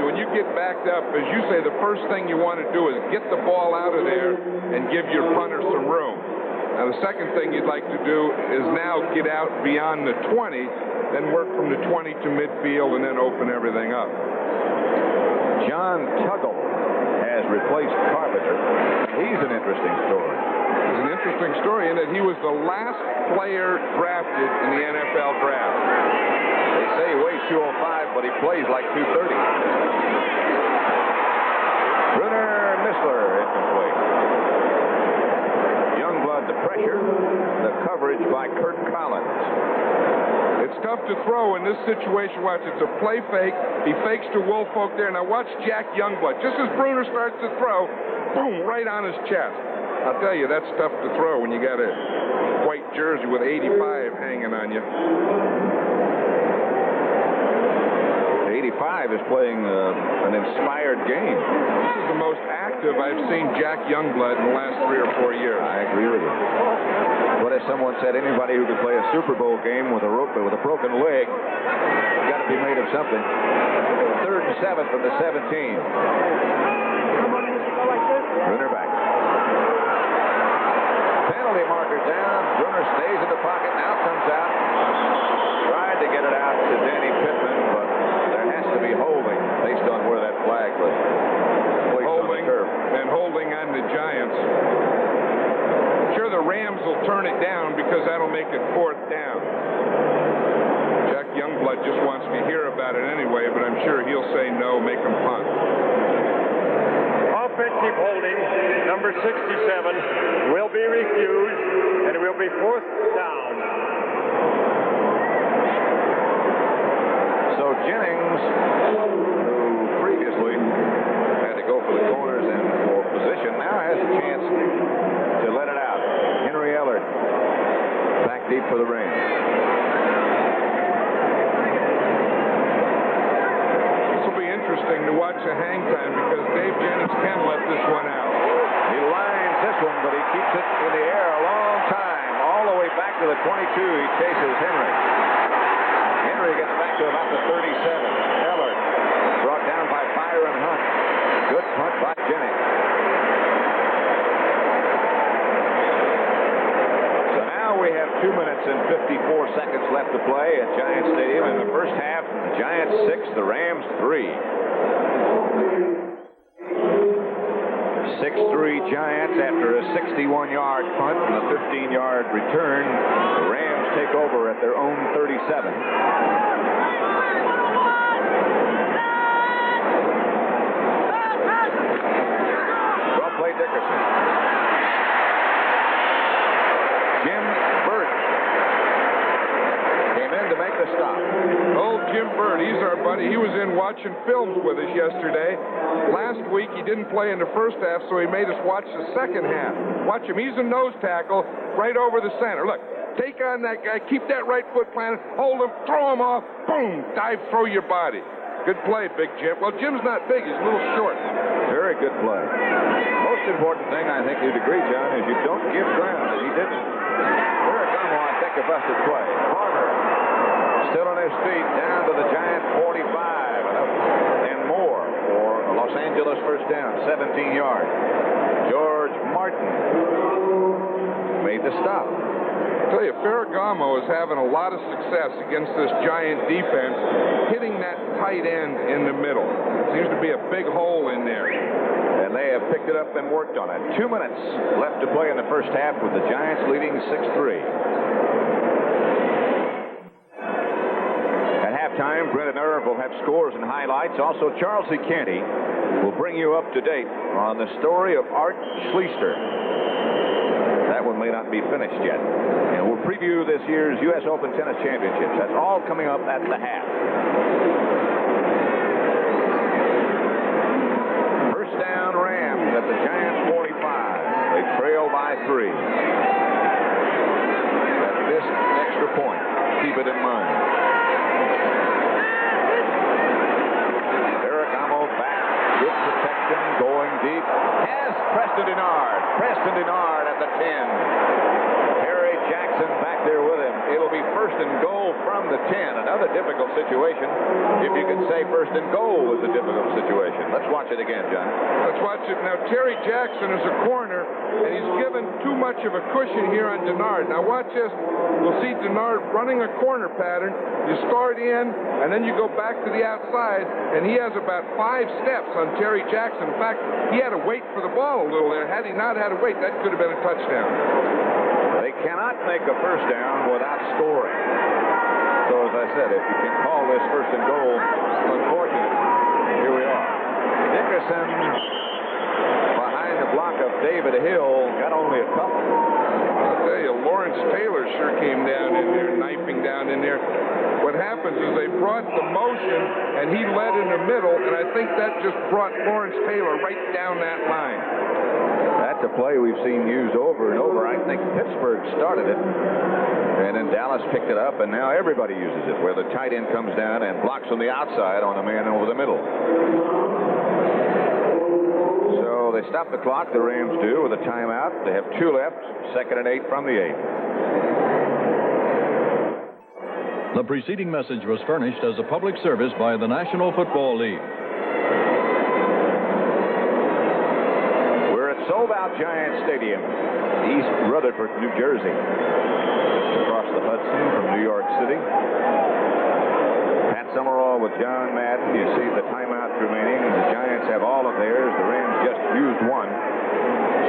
[SPEAKER 2] When you get backed up, as you say, the first thing you want to do is get the ball out of there and give your punter some room. Now, the second thing you'd like to do is now get out beyond the 20, then work from the 20 to midfield and then open everything up.
[SPEAKER 1] John Tuggle has replaced Carpenter. He's an interesting story.
[SPEAKER 2] It's an interesting story in that he was the last player drafted in the NFL draft.
[SPEAKER 1] They say he weighs 205, but he plays like 230. Brunner Missler, incomplete. Youngblood, the pressure. The coverage by Kurt Collins.
[SPEAKER 2] It's tough to throw in this situation. Watch, it's a play fake. He fakes to Woolfolk there. Now watch Jack Youngblood. Just as Brunner starts to throw, boom, right on his chest. I'll tell you, that's tough to throw when you got a white jersey with 85 hanging on you.
[SPEAKER 1] 85 is playing an inspired game.
[SPEAKER 2] This is the most active I've seen Jack Youngblood in the last 3 or 4 years.
[SPEAKER 1] I agree with you. But as someone said, anybody who could play a Super Bowl game with a broken leg got to be made of something. 3rd and 7 from the 17. Brunner back. Penalty marker down. Brunner stays in the pocket. Now comes out. Tried to get it out to Danny Pittman, but there has to be holding based on where that flag was placed on the turf.
[SPEAKER 2] And holding on the Giants. Sure, the Rams will turn it down because that'll make it 4th down. Jack Youngblood just wants to hear about it anyway, but I'm sure he'll say no, make him punt.
[SPEAKER 3] Offensive holding, number 67, will be refused, and it will be 4th down.
[SPEAKER 1] So Jennings, who previously had to go for the corners and for position, now has a chance to let it out. Henry Ellard back deep for the Rams.
[SPEAKER 2] This will be to watch a hang time because Dave Jennings can let this one out.
[SPEAKER 1] He lines this one, but he keeps it in the air a long time. All the way back to the 22. He chases Henry. Henry gets back to about the 37. Eller brought down by Byron Hunt. Good punt by Jennings. So now we have 2 minutes and 54 seconds left to play at Giant Stadium. In the first half, the Giants 6, the Rams 3. 6-3 Giants after a 61-yard punt and a 15-yard return. The Rams take over at their own 37. Well played, Dickerson. Jim Burt came in to make the stop.
[SPEAKER 2] Old Jim Burt, he's our buddy. He was in watching films with us yesterday. Last week, he didn't play in the first half, so he made us watch the second half. Watch him. He's a nose tackle right over the center. Look, take on that guy. Keep that right foot planted. Hold him. Throw him off. Boom. Dive through your body. Good play, Big Jim. Well, Jim's not big. He's a little short.
[SPEAKER 1] Very good play. Most important thing, I think you'd agree, John, is you don't give ground, and he didn't. Ferragamo, I think, a busted play. Carter still on his feet, down to the Giant 45, and more for a Los Angeles first down, 17 yards. George Martin made the stop.
[SPEAKER 2] I tell you, Ferragamo is having a lot of success against this Giant defense, hitting that tight end in the middle. Seems to be a big hole in there.
[SPEAKER 1] And they have picked it up and worked on it. 2 minutes left to play in the first half with the Giants leading 6-3. At halftime, Brendan Irv will have scores and highlights. Also, Charles E. Canty will bring you up to date on the story of Art Schleister. That one may not be finished yet. And we'll preview this year's U.S. Open Tennis Championships. That's all coming up at the half. First down, Rams at the Giants 45. They trail by 3. At this extra point, keep it in mind. Ferragamo back. Good protection, going deep. Has Preston Denard. Preston Denard at the 10. Harry Jackson back there with him. It'll be first and goal from the 10. Another difficult situation. If you could say first and goal was a difficult situation. Let's watch it again, John.
[SPEAKER 2] Let's watch it now. Terry Jackson is a corner, and he's given too much of a cushion here on Denard. Now watch this. We'll see Denard running a corner pattern. You start in, and then you go back to the outside, and he has about 5 steps on Terry Jackson. In fact, he had to wait for the ball a little there. Had he not had to wait, that could have been a touchdown.
[SPEAKER 1] They cannot make a first down without scoring. So, as I said, if you can call this first and goal, unfortunate. Here we are. Dickerson behind the block of David Hill, got only a couple.
[SPEAKER 2] I'll tell you, Lawrence Taylor sure came down in there, knifing down in there. What happens is they brought the motion, and he led in the middle, and I think that just brought Lawrence Taylor right down that line.
[SPEAKER 1] That's a play we've seen used over and over. I think Pittsburgh started it, and then Dallas picked it up, and now everybody uses it, where the tight end comes down and blocks on the outside on a man over the middle. So they stop the clock, the Rams do, with a timeout. They have 2 left, 2nd and 8 from the 8.
[SPEAKER 5] The preceding message was furnished as a public service by the National Football League.
[SPEAKER 1] Sold-out Giant Stadium, East Rutherford, New Jersey. Just across the Hudson from New York City. Pat Summerall with John Madden. You see the timeouts remaining. The Giants have all of theirs. The Rams just used one.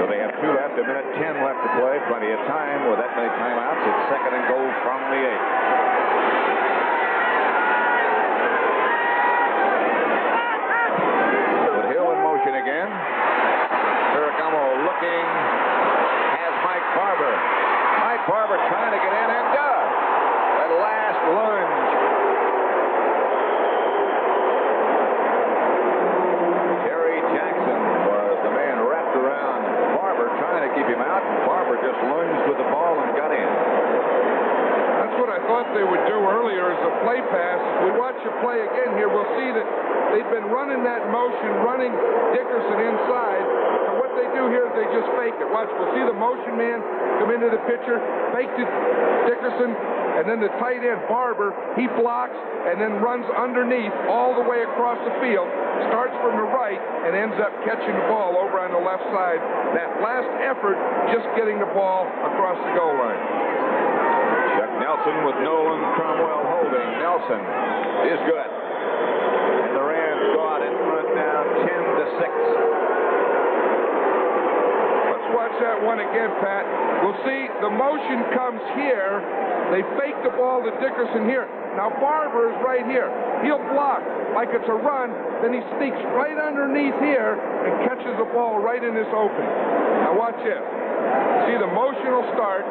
[SPEAKER 1] So they have 2 left, 1 minute 10 left to play. Plenty of time with that many timeouts. It's 2nd and goal from the 8. With Hill in motion again. Looking, has Mike Barber. Mike Barber trying to get in and does. That last lunge. Terry Jackson was the man wrapped around Barber trying to keep him out. Barber just lunged with the ball and got in.
[SPEAKER 2] That's what I thought thought they would do earlier is a play pass. If we watch the play again here, we'll see that they've been running that motion, running Dickerson inside. And what they do here is they just fake it. Watch, we'll see the motion man come into the picture, faked it, Dickerson, and then the tight end, Barber, he blocks and then runs underneath all the way across the field, starts from the right, and ends up catching the ball over on the left side. That last effort, just getting the ball across the goal line.
[SPEAKER 1] Chuck Nelson with Nolan Cromwell holding. Nelson is good. And the Rams go out in front now, 10-6.
[SPEAKER 2] Watch that one again, Pat. We'll see the motion comes here. They fake the ball to Dickerson here. Now Barber is right here. He'll block like it's a run. Then he sneaks right underneath here and catches the ball right in this opening. Now watch this. See the motion will start.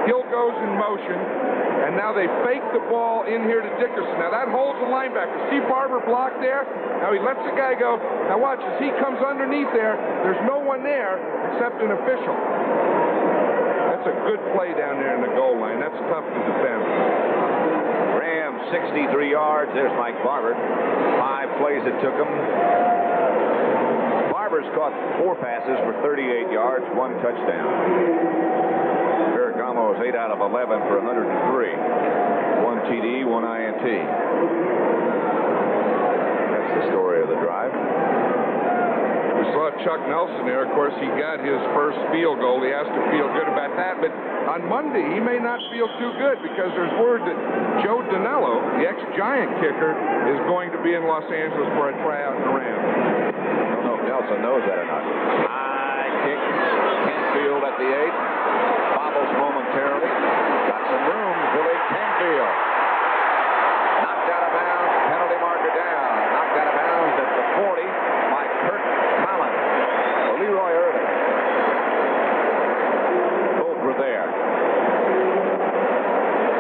[SPEAKER 2] Hill goes in motion. And now they fake the ball in here to Dickerson. Now that holds the linebacker. See Barber block there? Now he lets the guy go. Now watch, as he comes underneath there, there's no one there except an official. That's a good play down there in the goal line. That's tough to defend.
[SPEAKER 1] Rams 63 yards. There's Mike Barber. 5 plays it took him. Barber's caught 4 passes for 38 yards, 1 touchdown. Ferragamo's 8 out of 11 for 103. 1 TD, 1 INT. That's the story of the drive.
[SPEAKER 2] We saw Chuck Nelson there. Of course, he got his first field goal. He has to feel good about that. But on Monday, he may not feel too good because there's word that Joe Danello, the ex-Giant kicker, is going to be in Los Angeles for a tryout in the Rams.
[SPEAKER 1] I don't know if Nelson knows that or not. High kick. Canfield at the 8. Bobbles momentarily. Got some room. Billy Canfield. Knocked out of bounds. Penalty marker down. Knocked out of bounds at the 40 by Kurt Collins. Or Leroy Irving. Both were there.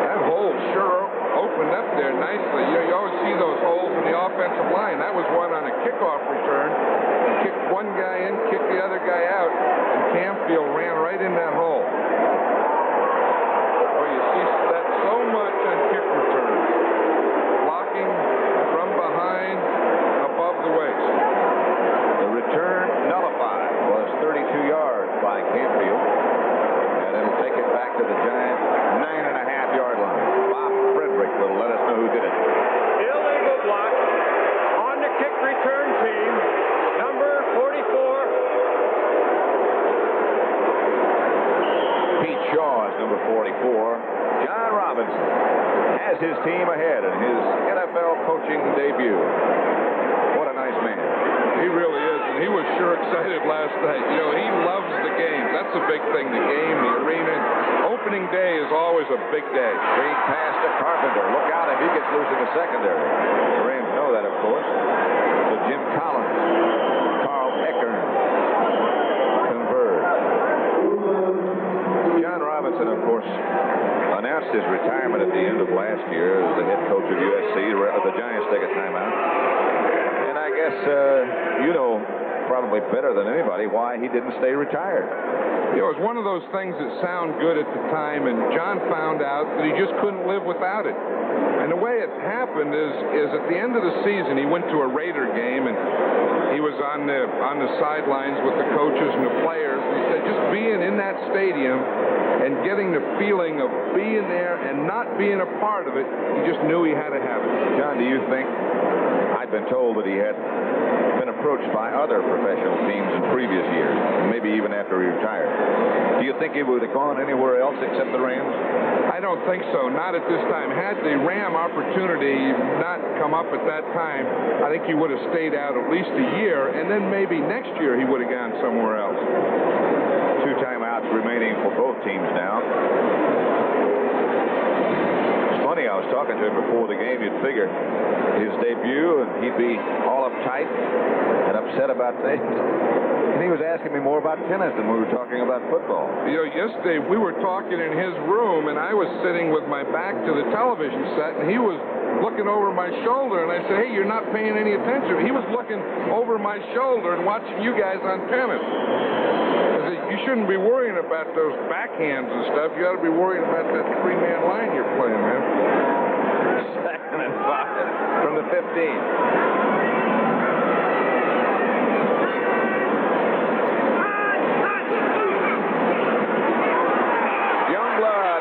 [SPEAKER 2] That hole sure opened up there nicely. You always see those holes in the offensive line. That was one on a kickoff return. Kicked one guy in, kicked the other guy out, and Canfield ran right in that hole. Well, you see that so much on kick returns. Blocking from behind, above the waist.
[SPEAKER 1] The return nullified was 32 yards by Canfield. And it'll take it back to the Giant 9.5-yard line. Bob Frederick will let us know who did it.
[SPEAKER 3] Illegal block on the kick return team. Number 44.
[SPEAKER 1] Pete Shaw is number 44. John Robinson has his team ahead in his NFL coaching debut. What a nice man.
[SPEAKER 2] He really is, and he was sure excited last night. You know, he loves the game. That's a big thing, the game, the arena. Opening day is always a big day.
[SPEAKER 1] Screen pass to Carpenter. Look out if he gets loose in the secondary. The Rams know that, of course. So Jim Collins, Carl Eckern converge. John Robinson, of course, announced his retirement at the end of last year as the head coach of USC. The Giants take a timeout. And I guess you know probably better than anybody why he didn't stay retired.
[SPEAKER 2] You know, it was one of those things that sound good at the time, and John found out that he just couldn't live without it. And the way it happened is at the end of the season, he went to a Raider game, and he was on the sidelines with the coaches and the players. And he said just being in that stadium and getting the feeling of being there and not being a part of it, he just knew he had to have it.
[SPEAKER 1] John, do you think, I've been told that he had been approached by other professional teams in previous years, maybe even after he retired. Do you think he would have gone anywhere else except the Rams?
[SPEAKER 2] I don't think so. Not at this time. Had the Ram opportunity not come up at that time, I think he would have stayed out at least a year, and then maybe next year he would have gone somewhere else.
[SPEAKER 1] 2 timeouts remaining for both teams now. It's funny, I was talking to him before the game. You'd figure his debut, and he'd be all uptight and upset about things. And he was asking me more about tennis than we were talking about football.
[SPEAKER 2] You know, yesterday we were talking in his room, and I was sitting with my back to the television set, and he was looking over my shoulder, and I said, hey, you're not paying any attention. He was looking over my shoulder and watching you guys on tennis. I said, you shouldn't be worrying about those backhands and stuff. You ought to be worrying about that three-man line you're playing, man.
[SPEAKER 1] 2nd and 5 from the 15.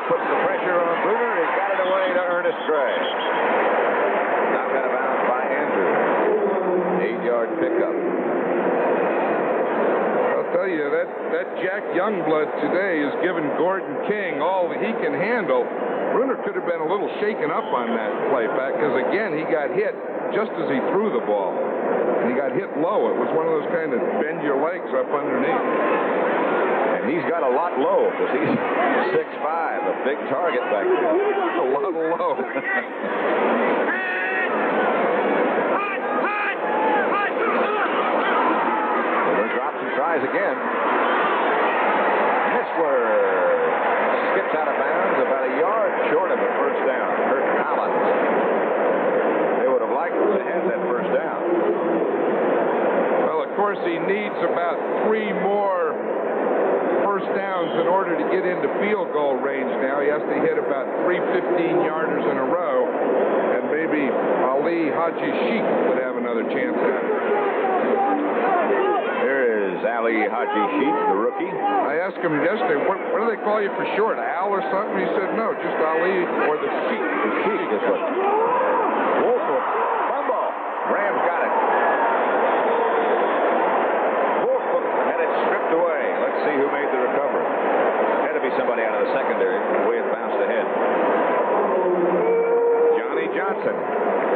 [SPEAKER 1] Puts the pressure on Bruner. He got it away to Ernest Gray. Knocked out of bounds by Andrew. 8-yard pickup.
[SPEAKER 2] I'll tell you, that Jack Youngblood today is giving Gordon King all that he can handle. Bruner could have been a little shaken up on that play back because, again, he got hit just as he threw the ball. And he got hit low. It was one of those kind of bend your legs up underneath.
[SPEAKER 1] He's got a lot low because he's 6'5", a big target back there.
[SPEAKER 2] A lot low.
[SPEAKER 1] Miller drops and tries again. Missler skips out of bounds about a yard short of a first down. Kurt Collins. They would have liked to have that first down.
[SPEAKER 2] Well, of course, he needs about 3 more first downs in order to get into field goal range now. He has to hit about 3 15-yarders in a row, and maybe Ali Haji Sheikh would have another chance at it.
[SPEAKER 1] There is Ali Haji Sheikh, the rookie.
[SPEAKER 2] I asked him yesterday, what do they call you for short, Al or something? He said, no, just Ali or the Sheikh.
[SPEAKER 1] The Sheikh is what. Wolf, fumble. Rams got it. Wolf had it stripped away. Let's see who made the recovery. Had to be somebody out of the secondary, the way it bounced ahead. Johnny Johnson,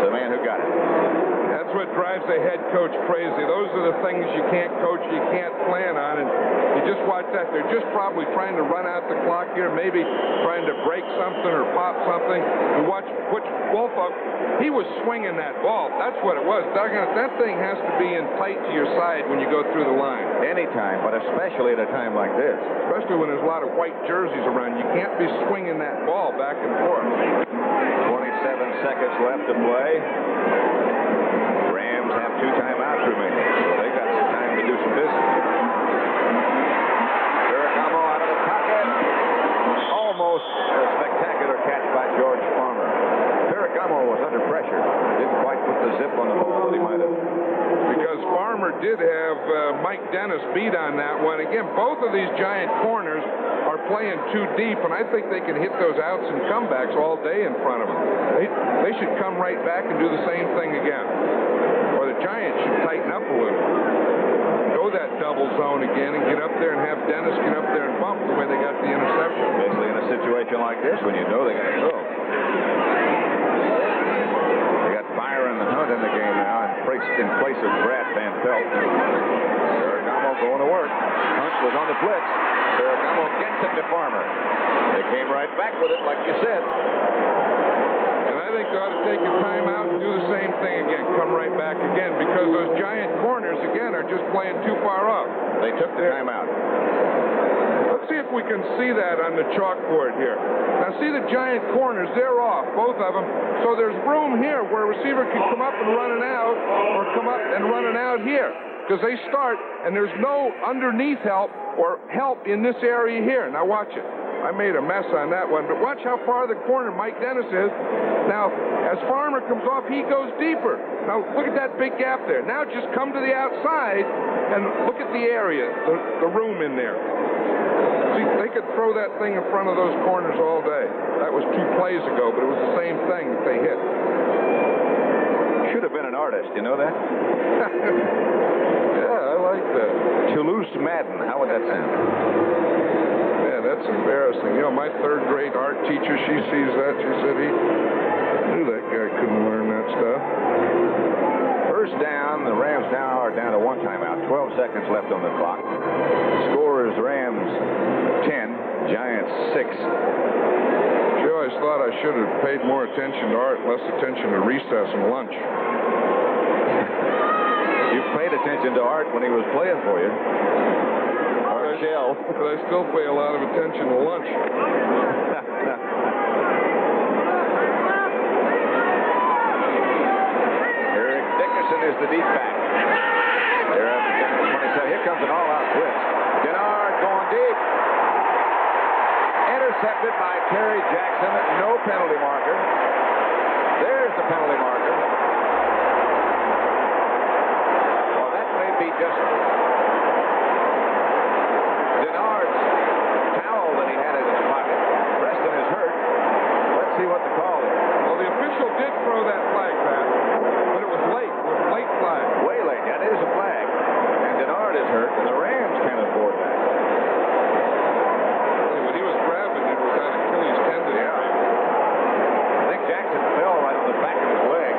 [SPEAKER 1] the man who got it.
[SPEAKER 2] That's what drives a head coach crazy. Those are the things you can't coach, you can't plan on, and you just watch that. They're just probably trying to run out the clock here, maybe trying to break something or pop something. You watch Wolf up. He was swinging that ball. That's what it was. Doggone it, that thing has to be in tight to your side when you go through the line.
[SPEAKER 1] Anytime, but especially at a time like this.
[SPEAKER 2] Especially when there's a lot of white jerseys around. You can't be swinging that ball back and forth.
[SPEAKER 1] 27 seconds left to play. Rams have 2 timeouts remaining, so they got some time to do some business. Ferragamo out of the pocket. Almost a spectacular catch by George Farmer. Ferragamo was under pressure. Didn't quite put the zip on the ball that he might have.
[SPEAKER 2] Because Farmer did have Mike Dennis beat on that one. Again, both of these giant corners are playing too deep, and I think they can hit those outs and comebacks all day in front of them. They should come right back and do the same thing again. Or the Giants should tighten up a little. Go that double zone again and get up there and have Dennis get up there and bump the way they got the interception.
[SPEAKER 1] Especially in a situation like this when you know they got to throw. They got Byron Hunt in the game now in place of Brad Van Pelt. Ferragamo going to work. Hunt was on the blitz. Ferragamo gets it to Farmer. They came right back with it, like you said.
[SPEAKER 2] And I think they ought to take a timeout and do the same thing again. Come right back again, because those giant corners, again, are just playing too far up.
[SPEAKER 1] They took the timeout.
[SPEAKER 2] Let's see if we can see that on the chalkboard here. Now, see the giant corners. They're off, both of them. So there's room here where a receiver can come up and run it out, or come up and run it out here. Because they start, and there's no underneath help or help in this area here. Now, watch it. I made a mess on that one, but watch how far the corner Mike Dennis is. Now, as Farmer comes off, he goes deeper. Now, look at that big gap there. Now, just come to the outside and look at the area, the room in there. See, they could throw that thing in front of those corners all day. That was 2 plays ago, but it was the same thing that they hit.
[SPEAKER 1] Should have been an artist, you know that?
[SPEAKER 2] Yeah, I like that.
[SPEAKER 1] Toulouse Madden, how would that sound?
[SPEAKER 2] That's embarrassing. You know, my 3rd grade art teacher, she sees that. She said he knew that guy couldn't learn that stuff.
[SPEAKER 1] First down. The Rams now are down to 1 timeout. 12 seconds left on the clock. Score is Rams 10, Giants 6.
[SPEAKER 2] Gee, I always thought I should have paid more attention to art, less attention to recess and lunch.
[SPEAKER 1] You paid attention to Art when he was playing for you.
[SPEAKER 2] But I still pay a lot of attention to lunch.
[SPEAKER 1] Eric Dickerson is the deep back. They're up to 27. Here comes an all-out blitz. Gennard going deep. intercepted by Terry Jackson. No penalty marker. There's the penalty marker. Well, that may be just Denard's towel that he had in his pocket. Preston is hurt. Let's see what the call is.
[SPEAKER 2] Well, the official did throw that flag, Pat, but it was late. It was a late flag.
[SPEAKER 1] Way late. That is a flag. And Denard is hurt, and the Rams can't afford that.
[SPEAKER 2] When he was grabbing, it was that Achilles tendon.
[SPEAKER 1] Yeah. I think Jackson fell right on the back of his leg.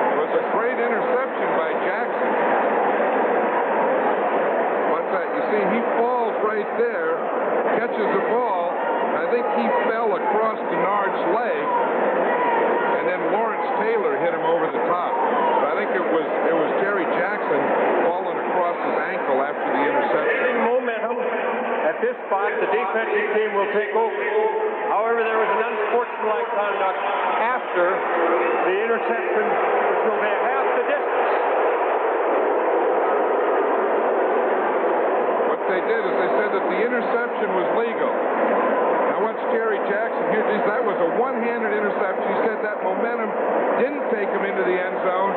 [SPEAKER 2] It was a great interception by Jackson. What's that? You see, he falls right there, catches the ball. I think he fell across Denard's leg, and then Lawrence Taylor hit him over the top. But I think it was Terry Jackson falling across his ankle after the interception.
[SPEAKER 3] Gaining momentum. At this spot, the defensive team will take over. However, there was an unsportsmanlike conduct after the interception, which will be half the distance.
[SPEAKER 2] What they did is they said that the interception was legal. Now watch Terry Jackson here. That was a one-handed interception. He said that momentum didn't take him into the end zone.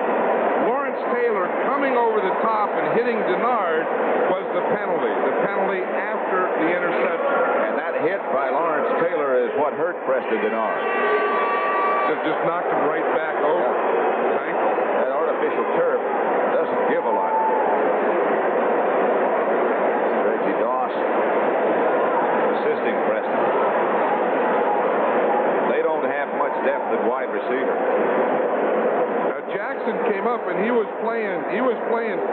[SPEAKER 2] Lawrence Taylor coming over the top and hitting Denard was the penalty. The penalty after the interception.
[SPEAKER 1] And that hit by Lawrence Taylor is what hurt Preston Denard.
[SPEAKER 2] It just knocked him right back over his ankle.
[SPEAKER 1] That artificial turf doesn't give a lot. Reggie Doss assisting Preston. They don't have much depth at wide receiver.
[SPEAKER 2] Jackson came up and he was playing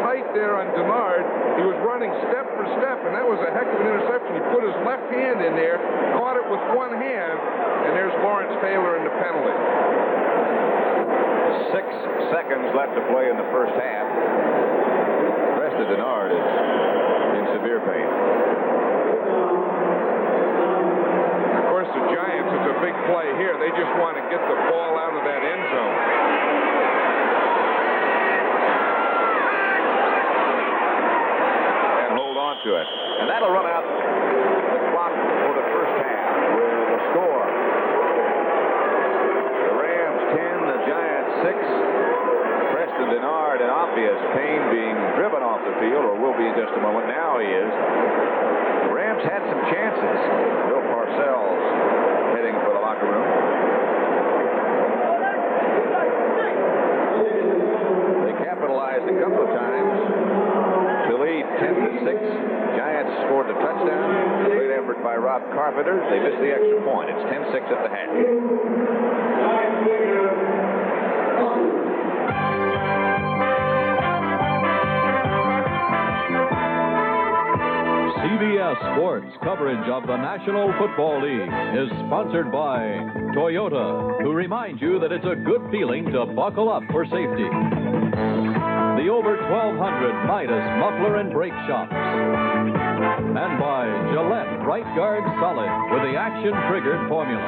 [SPEAKER 2] tight there on Denard. He was running step for step, and that was a heck of an interception. He put his left hand in there, caught it with one hand, and there's Lawrence Taylor in the penalty.
[SPEAKER 1] 6 seconds left to play in the first half. Preston Denard is in severe pain.
[SPEAKER 2] Of course, the Giants, it's a big play here. They just want to get the ball out of that end zone.
[SPEAKER 1] To it. And that'll run out the clock for the first half with a score. The Rams 10, the Giants 6. Preston Denard in obvious pain, being driven off the field, or will be in just a moment. Now he is. The Rams had some chances. Bill Parcells heading for the locker room. They capitalized a couple of times to lead 10-6. Giants scored a touchdown. Great effort by Rob Carpenter. They missed the extra point. It's 10-6 at the half.
[SPEAKER 5] CBS Sports coverage of the National Football League is sponsored by Toyota, who remind you that it's a good feeling to buckle up for safety. The over 1,200 Midas Muffler and Brake Shops. And by Gillette Right Guard Solid with the action-triggered formula.